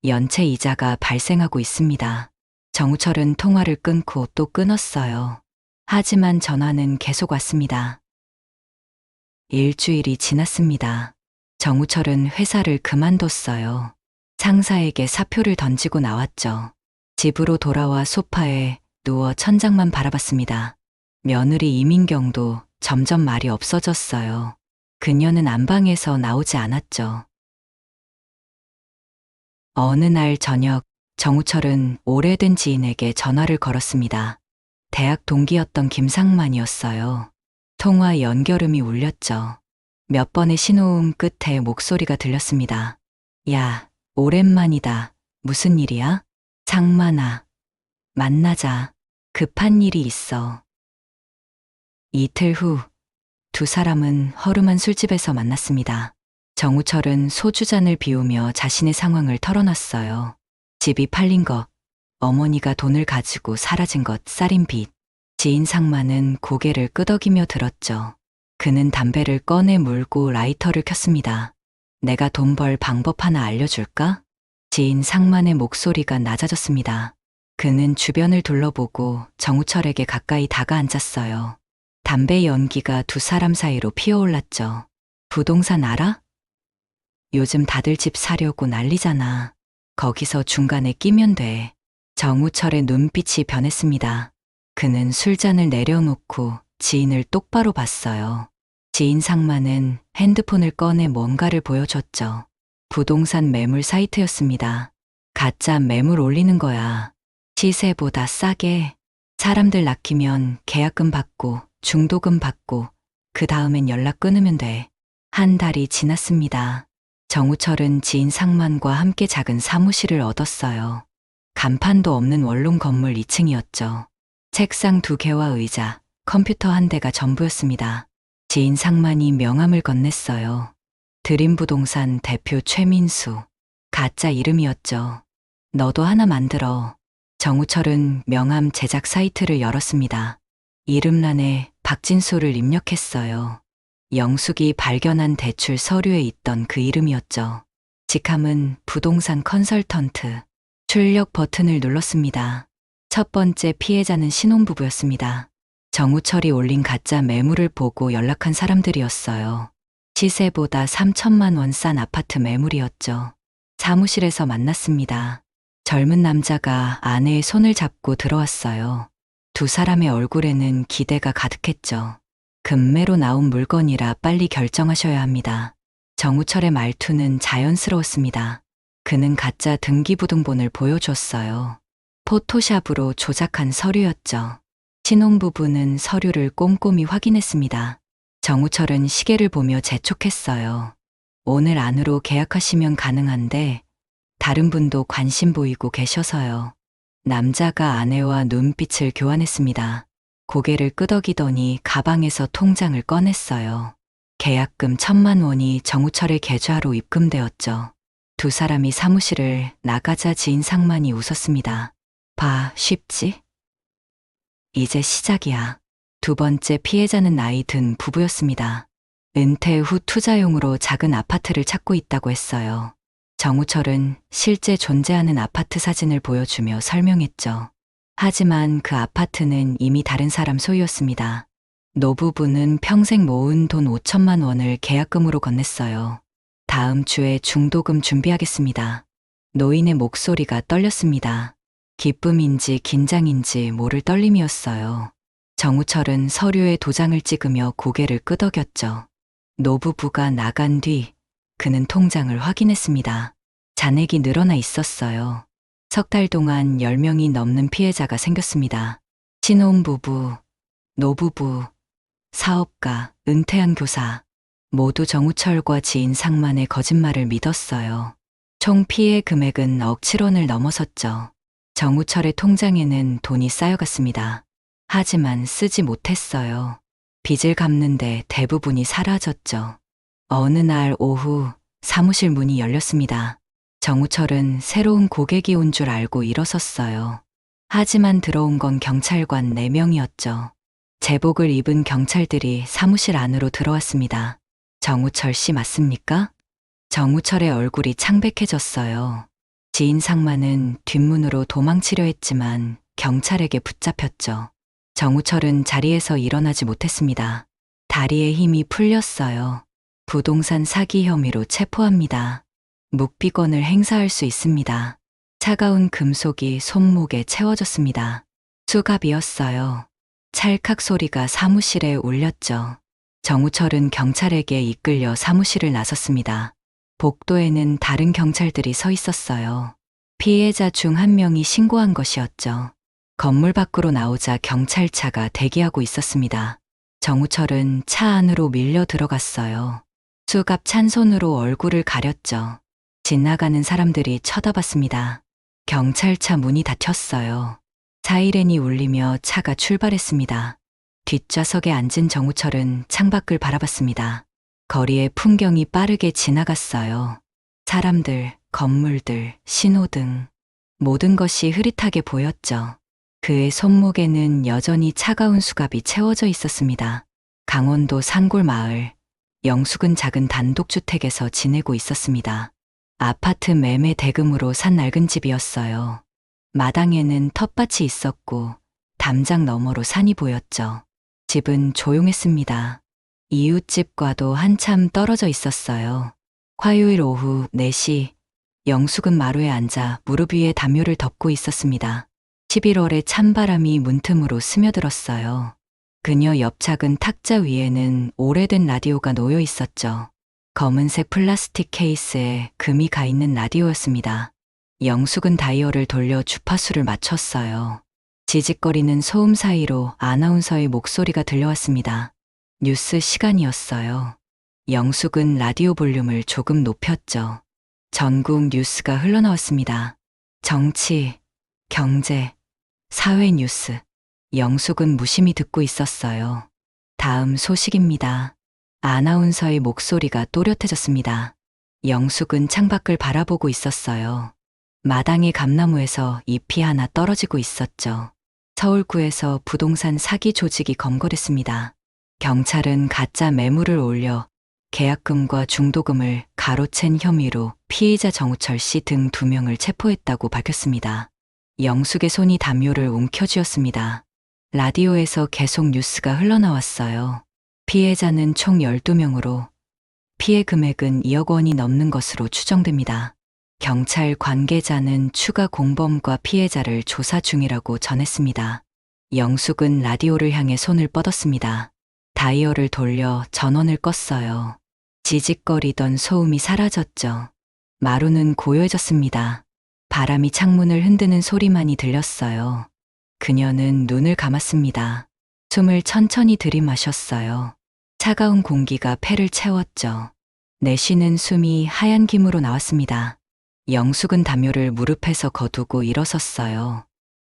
연체 이자가 발생하고 있습니다. 정우철은 통화를 끊고 또 끊었어요. 하지만 전화는 계속 왔습니다. 일주일이 지났습니다. 정우철은 회사를 그만뒀어요. 상사에게 사표를 던지고 나왔죠. 집으로 돌아와 소파에 누워 천장만 바라봤습니다. 며느리 이민경도 점점 말이 없어졌어요. 그녀는 안방에서 나오지 않았죠. 어느 날 저녁, 정우철은 오래된 지인에게 전화를 걸었습니다. 대학 동기였던 김상만이었어요. 통화 연결음이 울렸죠. 몇 번의 신호음 끝에 목소리가 들렸습니다. 야, 오랜만이다. 무슨 일이야? 상만아, 만나자. 급한 일이 있어. 이틀 후, 두 사람은 허름한 술집에서 만났습니다. 정우철은 소주잔을 비우며 자신의 상황을 털어놨어요. 집이 팔린 것, 어머니가 돈을 가지고 사라진 것, 살인 빚. 지인 상만은 고개를 끄덕이며 들었죠. 그는 담배를 꺼내 물고 라이터를 켰습니다. 내가 돈 벌 방법 하나 알려줄까? 지인 상만의 목소리가 낮아졌습니다. 그는 주변을 둘러보고 정우철에게 가까이 다가앉았어요. 담배 연기가 두 사람 사이로 피어올랐죠. 부동산 알아? 요즘 다들 집 사려고 난리잖아. 거기서 중간에 끼면 돼. 정우철의 눈빛이 변했습니다. 그는 술잔을 내려놓고 지인을 똑바로 봤어요. 지인 상만은 핸드폰을 꺼내 뭔가를 보여줬죠. 부동산 매물 사이트였습니다. 가짜 매물 올리는 거야. 시세보다 싸게. 사람들 낚이면 계약금 받고 중도금 받고 그 다음엔 연락 끊으면 돼. 한 달이 지났습니다. 정우철은 지인 상만과 함께 작은 사무실을 얻었어요. 간판도 없는 원룸 건물 2층이었죠. 책상 2개와 의자, 컴퓨터 1대가 전부였습니다. 지인 상만이 명함을 건넸어요. 드림부동산 대표 최민수. 가짜 이름이었죠. 너도 하나 만들어. 정우철은 명함 제작 사이트를 열었습니다. 이름란에 박진수를 입력했어요. 영숙이 발견한 대출 서류에 있던 그 이름이었죠. 직함은 부동산 컨설턴트. 출력 버튼을 눌렀습니다. 첫 번째 피해자는 신혼부부였습니다. 정우철이 올린 가짜 매물을 보고 연락한 사람들이었어요. 시세보다 3천만 원 싼 아파트 매물이었죠. 사무실에서 만났습니다. 젊은 남자가 아내의 손을 잡고 들어왔어요. 두 사람의 얼굴에는 기대가 가득했죠. 금매로 나온 물건이라 빨리 결정하셔야 합니다. 정우철의 말투는 자연스러웠습니다. 그는 가짜 등기부등본을 보여줬어요. 포토샵으로 조작한 서류였죠. 신혼부부는 서류를 꼼꼼히 확인했습니다. 정우철은 시계를 보며 재촉했어요. 오늘 안으로 계약하시면 가능한데 다른 분도 관심 보이고 계셔서요. 남자가 아내와 눈빛을 교환했습니다. 고개를 끄덕이더니 가방에서 통장을 꺼냈어요. 계약금 1,000만 원이 정우철의 계좌로 입금되었죠. 두 사람이 사무실을 나가자 지인 상만이 웃었습니다. 봐, 쉽지? 이제 시작이야. 두 번째 피해자는 나이 든 부부였습니다. 은퇴 후 투자용으로 작은 아파트를 찾고 있다고 했어요. 정우철은 실제 존재하는 아파트 사진을 보여주며 설명했죠. 하지만 그 아파트는 이미 다른 사람 소유였습니다. 노부부는 평생 모은 돈 5천만 원을 계약금으로 건넸어요. 다음 주에 중도금 준비하겠습니다. 노인의 목소리가 떨렸습니다. 기쁨인지 긴장인지 모를 떨림이었어요. 정우철은 서류에 도장을 찍으며 고개를 끄덕였죠. 노부부가 나간 뒤 그는 통장을 확인했습니다. 잔액이 늘어나 있었어요. 석 달 동안 10명이 넘는 피해자가 생겼습니다. 신혼부부, 노부부, 사업가, 은퇴한 교사, 모두 정우철과 지인 상만의 거짓말을 믿었어요. 총 피해 금액은 억 7원을 넘어섰죠. 정우철의 통장에는 돈이 쌓여갔습니다. 하지만 쓰지 못했어요. 빚을 갚는데 대부분이 사라졌죠. 어느 날 오후 사무실 문이 열렸습니다. 정우철은 새로운 고객이 온 줄 알고 일어섰어요. 하지만 들어온 건 경찰관 4명이었죠. 제복을 입은 경찰들이 사무실 안으로 들어왔습니다. 정우철 씨 맞습니까? 정우철의 얼굴이 창백해졌어요. 지인 상만은 뒷문으로 도망치려 했지만 경찰에게 붙잡혔죠. 정우철은 자리에서 일어나지 못했습니다. 다리에 힘이 풀렸어요. 부동산 사기 혐의로 체포합니다. 묵비권을 행사할 수 있습니다. 차가운 금속이 손목에 채워졌습니다. 수갑이었어요. 찰칵 소리가 사무실에 울렸죠. 정우철은 경찰에게 이끌려 사무실을 나섰습니다. 복도에는 다른 경찰들이 서 있었어요. 피해자 중 한 명이 신고한 것이었죠. 건물 밖으로 나오자 경찰차가 대기하고 있었습니다. 정우철은 차 안으로 밀려 들어갔어요. 수갑 찬 손으로 얼굴을 가렸죠. 지나가는 사람들이 쳐다봤습니다. 경찰차 문이 닫혔어요. 사이렌이 울리며 차가 출발했습니다. 뒷좌석에 앉은 정우철은 창밖을 바라봤습니다. 거리의 풍경이 빠르게 지나갔어요. 사람들, 건물들, 신호등, 모든 것이 흐릿하게 보였죠. 그의 손목에는 여전히 차가운 수갑이 채워져 있었습니다. 강원도 산골 마을, 영숙은 작은 단독주택에서 지내고 있었습니다. 아파트 매매 대금으로 산 낡은 집이었어요. 마당에는 텃밭이 있었고 담장 너머로 산이 보였죠. 집은 조용했습니다. 이웃집과도 한참 떨어져 있었어요. 화요일 오후 4시, 영숙은 마루에 앉아 무릎 위에 담요를 덮고 있었습니다. 11월의 찬바람이 문틈으로 스며들었어요. 그녀 옆 작은 탁자 위에는 오래된 라디오가 놓여 있었죠. 검은색 플라스틱 케이스에 금이 가 있는 라디오였습니다. 영숙은 다이얼을 돌려 주파수를 맞췄어요. 지직거리는 소음 사이로 아나운서의 목소리가 들려왔습니다. 뉴스 시간이었어요. 영숙은 라디오 볼륨을 조금 높였죠. 전국 뉴스가 흘러나왔습니다. 정치, 경제, 사회 뉴스. 영숙은 무심히 듣고 있었어요. 다음 소식입니다. 아나운서의 목소리가 또렷해졌습니다. 영숙은 창밖을 바라보고 있었어요. 마당의 감나무에서 잎이 하나 떨어지고 있었죠. 서울구에서 부동산 사기 조직이 검거됐습니다. 경찰은 가짜 매물을 올려 계약금과 중도금을 가로챈 혐의로 피의자 정우철 씨 등 2명을 체포했다고 밝혔습니다. 영숙의 손이 담요를 움켜쥐었습니다. 라디오에서 계속 뉴스가 흘러나왔어요. 피해자는 총 12명으로 피해 금액은 2억 원이 넘는 것으로 추정됩니다. 경찰 관계자는 추가 공범과 피해자를 조사 중이라고 전했습니다. 영숙은 라디오를 향해 손을 뻗었습니다. 다이얼을 돌려 전원을 껐어요. 지직거리던 소음이 사라졌죠. 마루는 고요해졌습니다. 바람이 창문을 흔드는 소리만이 들렸어요. 그녀는 눈을 감았습니다. 숨을 천천히 들이마셨어요. 차가운 공기가 폐를 채웠죠. 내쉬는 숨이 하얀 김으로 나왔습니다. 영숙은 담요를 무릎에서 거두고 일어섰어요.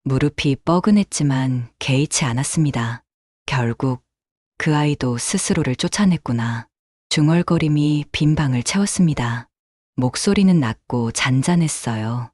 무릎이 뻐근했지만 개의치 않았습니다. 결국 그 아이도 스스로를 쫓아냈구나. 중얼거림이 빈 방을 채웠습니다. 목소리는 낮고 잔잔했어요.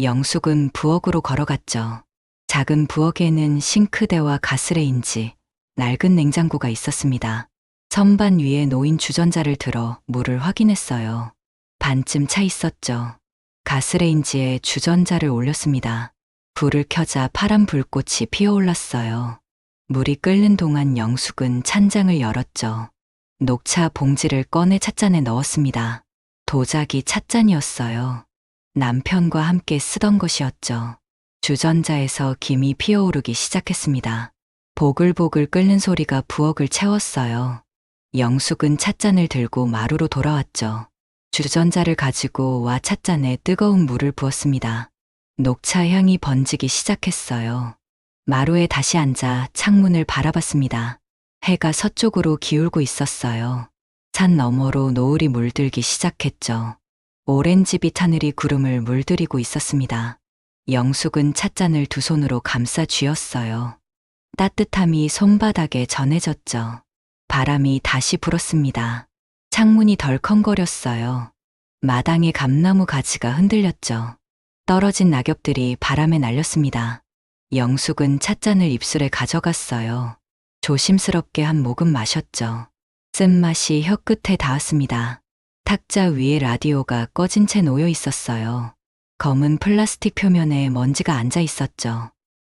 영숙은 부엌으로 걸어갔죠. 작은 부엌에는 싱크대와 가스레인지, 낡은 냉장고가 있었습니다. 선반 위에 놓인 주전자를 들어 물을 확인했어요. 반쯤 차 있었죠. 가스레인지에 주전자를 올렸습니다. 불을 켜자 파란 불꽃이 피어올랐어요. 물이 끓는 동안 영숙은 찬장을 열었죠. 녹차 봉지를 꺼내 찻잔에 넣었습니다. 도자기 찻잔이었어요. 남편과 함께 쓰던 것이었죠. 주전자에서 김이 피어오르기 시작했습니다. 보글보글 끓는 소리가 부엌을 채웠어요. 영숙은 찻잔을 들고 마루로 돌아왔죠. 주전자를 가지고 와 찻잔에 뜨거운 물을 부었습니다. 녹차 향이 번지기 시작했어요. 마루에 다시 앉아 창문을 바라봤습니다. 해가 서쪽으로 기울고 있었어요. 산 너머로 노을이 물들기 시작했죠. 오렌지빛 하늘이 구름을 물들이고 있었습니다. 영숙은 찻잔을 두 손으로 감싸 쥐었어요. 따뜻함이 손바닥에 전해졌죠. 바람이 다시 불었습니다. 창문이 덜컹거렸어요. 마당의 감나무 가지가 흔들렸죠. 떨어진 낙엽들이 바람에 날렸습니다. 영숙은 찻잔을 입술에 가져갔어요. 조심스럽게 한 모금 마셨죠. 쓴맛이 혀끝에 닿았습니다. 탁자 위에 라디오가 꺼진 채 놓여 있었어요. 검은 플라스틱 표면에 먼지가 앉아 있었죠.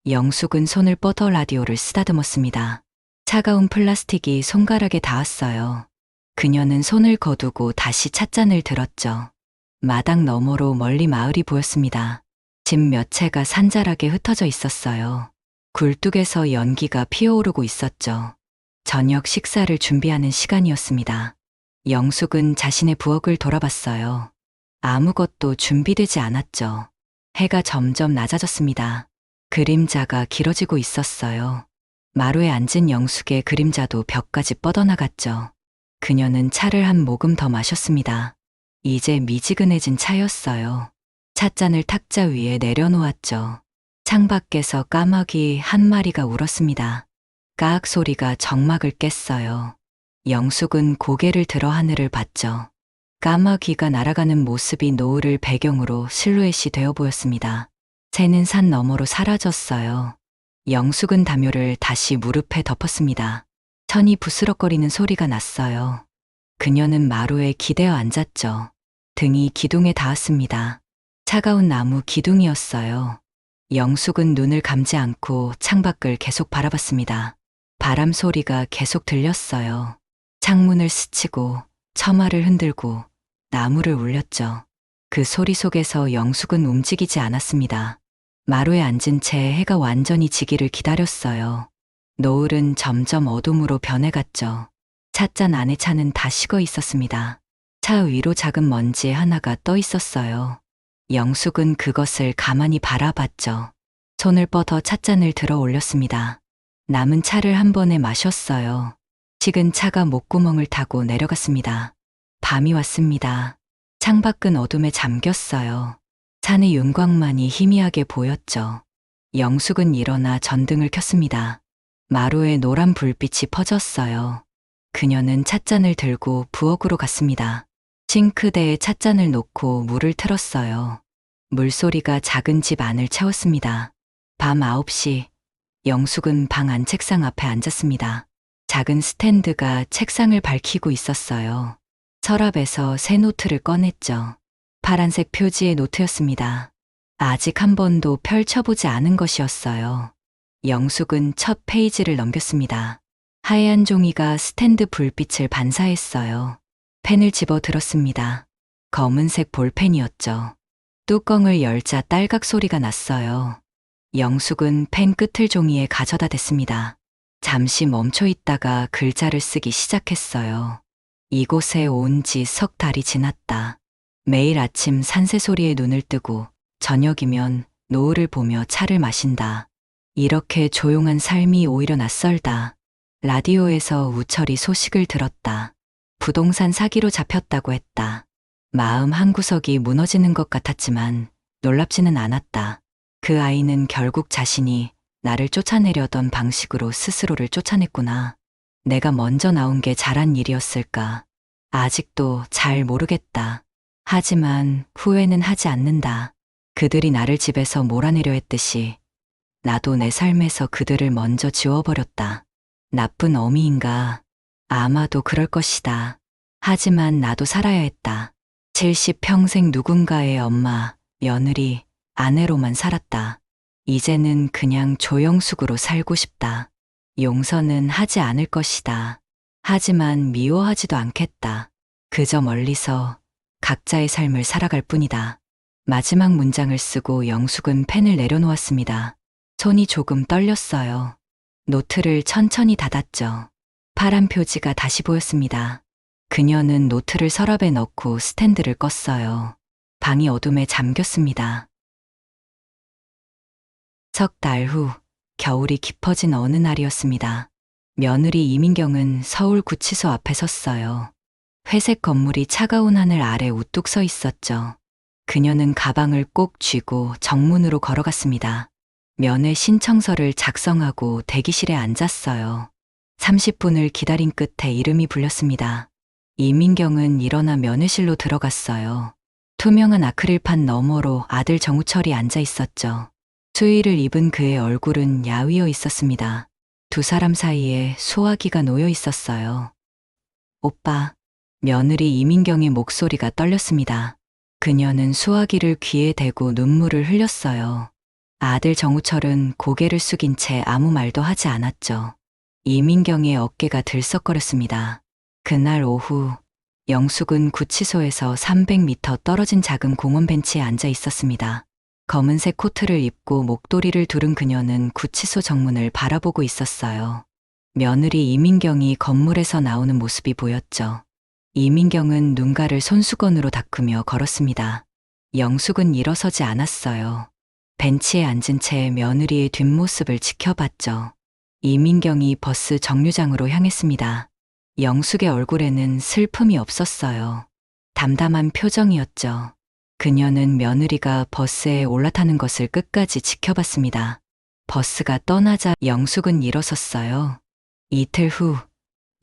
영숙은 손을 뻗어 라디오를 쓰다듬었습니다. 차가운 플라스틱이 손가락에 닿았어요. 그녀는 손을 거두고 다시 찻잔을 들었죠. 마당 너머로 멀리 마을이 보였습니다. 집 몇 채가 산자락에 흩어져 있었어요. 굴뚝에서 연기가 피어오르고 있었죠. 저녁 식사를 준비하는 시간이었습니다. 영숙은 자신의 부엌을 돌아봤어요. 아무것도 준비되지 않았죠. 해가 점점 낮아졌습니다. 그림자가 길어지고 있었어요. 마루에 앉은 영숙의 그림자도 벽까지 뻗어나갔죠. 그녀는 차를 한 모금 더 마셨습니다. 이제 미지근해진 차였어요. 찻잔을 탁자 위에 내려놓았죠. 창밖에서 까마귀 한 마리가 울었습니다. 까악 소리가 정막을 깼어요. 영숙은 고개를 들어 하늘을 봤죠. 까마귀가 날아가는 모습이 노을을 배경으로 실루엣이 되어 보였습니다. 새는 산 너머로 사라졌어요. 영숙은 담요를 다시 무릎에 덮었습니다. 천이 부스럭거리는 소리가 났어요. 그녀는 마루에 기대어 앉았죠. 등이 기둥에 닿았습니다. 차가운 나무 기둥이었어요. 영숙은 눈을 감지 않고 창밖을 계속 바라봤습니다. 바람 소리가 계속 들렸어요. 창문을 스치고 처마를 흔들고 나무를 울렸죠. 그 소리 속에서 영숙은 움직이지 않았습니다. 마루에 앉은 채 해가 완전히 지기를 기다렸어요. 노을은 점점 어둠으로 변해갔죠. 찻잔 안의 차는 다 식어 있었습니다. 차 위로 작은 먼지 하나가 떠 있었어요. 영숙은 그것을 가만히 바라봤죠. 손을 뻗어 찻잔을 들어 올렸습니다. 남은 차를 한 번에 마셨어요. 식은 차가 목구멍을 타고 내려갔습니다. 밤이 왔습니다. 창밖은 어둠에 잠겼어요. 산의 윤곽만이 희미하게 보였죠. 영숙은 일어나 전등을 켰습니다. 마루에 노란 불빛이 퍼졌어요. 그녀는 찻잔을 들고 부엌으로 갔습니다. 싱크대에 찻잔을 놓고 물을 틀었어요. 물소리가 작은 집 안을 채웠습니다. 밤 9시, 영숙은 방 안 책상 앞에 앉았습니다. 작은 스탠드가 책상을 밝히고 있었어요. 서랍에서 새 노트를 꺼냈죠. 파란색 표지의 노트였습니다. 아직 한 번도 펼쳐보지 않은 것이었어요. 영숙은 첫 페이지를 넘겼습니다. 하얀 종이가 스탠드 불빛을 반사했어요. 펜을 집어 들었습니다. 검은색 볼펜이었죠. 뚜껑을 열자 딸각 소리가 났어요. 영숙은 펜 끝을 종이에 가져다 댔습니다. 잠시 멈춰 있다가 글자를 쓰기 시작했어요. 이곳에 온 지 석 달이 지났다. 매일 아침 산새 소리에 눈을 뜨고 저녁이면 노을을 보며 차를 마신다. 이렇게 조용한 삶이 오히려 낯설다. 라디오에서 우철이 소식을 들었다. 부동산 사기로 잡혔다고 했다. 마음 한구석이 무너지는 것 같았지만 놀랍지는 않았다. 그 아이는 결국 자신이 나를 쫓아내려던 방식으로 스스로를 쫓아냈구나. 내가 먼저 나온 게 잘한 일이었을까? 아직도 잘 모르겠다. 하지만 후회는 하지 않는다. 그들이 나를 집에서 몰아내려 했듯이 나도 내 삶에서 그들을 먼저 지워버렸다. 나쁜 어미인가? 아마도 그럴 것이다. 하지만 나도 살아야 했다. 70평생 누군가의 엄마, 며느리, 아내로만 살았다. 이제는 그냥 조영숙으로 살고 싶다. 용서는 하지 않을 것이다. 하지만 미워하지도 않겠다. 그저 멀리서 각자의 삶을 살아갈 뿐이다. 마지막 문장을 쓰고 영숙은 펜을 내려놓았습니다. 손이 조금 떨렸어요. 노트를 천천히 닫았죠. 파란 표지가 다시 보였습니다. 그녀는 노트를 서랍에 넣고 스탠드를 껐어요. 방이 어둠에 잠겼습니다. 석 달 후, 겨울이 깊어진 어느 날이었습니다. 며느리 이민경은 서울구치소 앞에 섰어요. 회색 건물이 차가운 하늘 아래 우뚝 서 있었죠. 그녀는 가방을 꼭 쥐고 정문으로 걸어갔습니다. 면회 신청서를 작성하고 대기실에 앉았어요. 30분을 기다린 끝에 이름이 불렸습니다. 이민경은 일어나 면회실로 들어갔어요. 투명한 아크릴판 너머로 아들 정우철이 앉아 있었죠. 수의를 입은 그의 얼굴은 야위어 있었습니다. 두 사람 사이에 소화기가 놓여 있었어요. 오빠, 며느리 이민경의 목소리가 떨렸습니다. 그녀는 수화기를 귀에 대고 눈물을 흘렸어요. 아들 정우철은 고개를 숙인 채 아무 말도 하지 않았죠. 이민경의 어깨가 들썩거렸습니다. 그날 오후, 영숙은 구치소에서 300m 떨어진 작은 공원 벤치에 앉아 있었습니다. 검은색 코트를 입고 목도리를 두른 그녀는 구치소 정문을 바라보고 있었어요. 며느리 이민경이 건물에서 나오는 모습이 보였죠. 이민경은 눈가를 손수건으로 닦으며 걸었습니다. 영숙은 일어서지 않았어요. 벤치에 앉은 채 며느리의 뒷모습을 지켜봤죠. 이민경이 버스 정류장으로 향했습니다. 영숙의 얼굴에는 슬픔이 없었어요. 담담한 표정이었죠. 그녀는 며느리가 버스에 올라타는 것을 끝까지 지켜봤습니다. 버스가 떠나자 영숙은 일어섰어요. 이틀 후,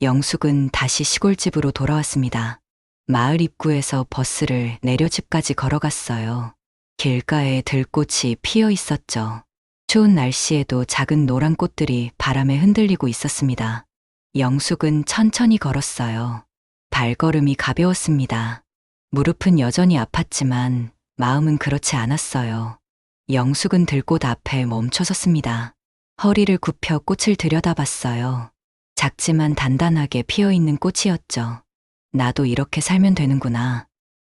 영숙은 다시 시골집으로 돌아왔습니다. 마을 입구에서 버스를 내려 집까지 걸어갔어요. 길가에 들꽃이 피어 있었죠. 추운 날씨에도 작은 노란 꽃들이 바람에 흔들리고 있었습니다. 영숙은 천천히 걸었어요. 발걸음이 가벼웠습니다. 무릎은 여전히 아팠지만 마음은 그렇지 않았어요. 영숙은 들꽃 앞에 멈춰 섰습니다. 허리를 굽혀 꽃을 들여다봤어요. 작지만 단단하게 피어있는 꽃이었죠. 나도 이렇게 살면 되는구나.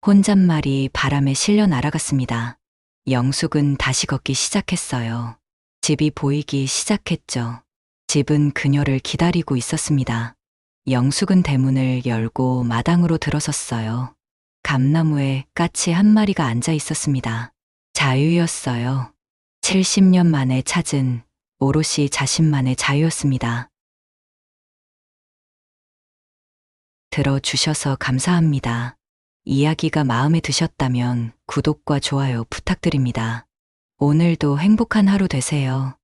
혼잣말이 바람에 실려 날아갔습니다. 영숙은 다시 걷기 시작했어요. 집이 보이기 시작했죠. 집은 그녀를 기다리고 있었습니다. 영숙은 대문을 열고 마당으로 들어섰어요. 감나무에 까치 한 마리가 앉아 있었습니다. 자유였어요. 70년 만에 찾은 오롯이 자신만의 자유였습니다. 들어주셔서 감사합니다. 이야기가 마음에 드셨다면 구독과 좋아요 부탁드립니다. 오늘도 행복한 하루 되세요.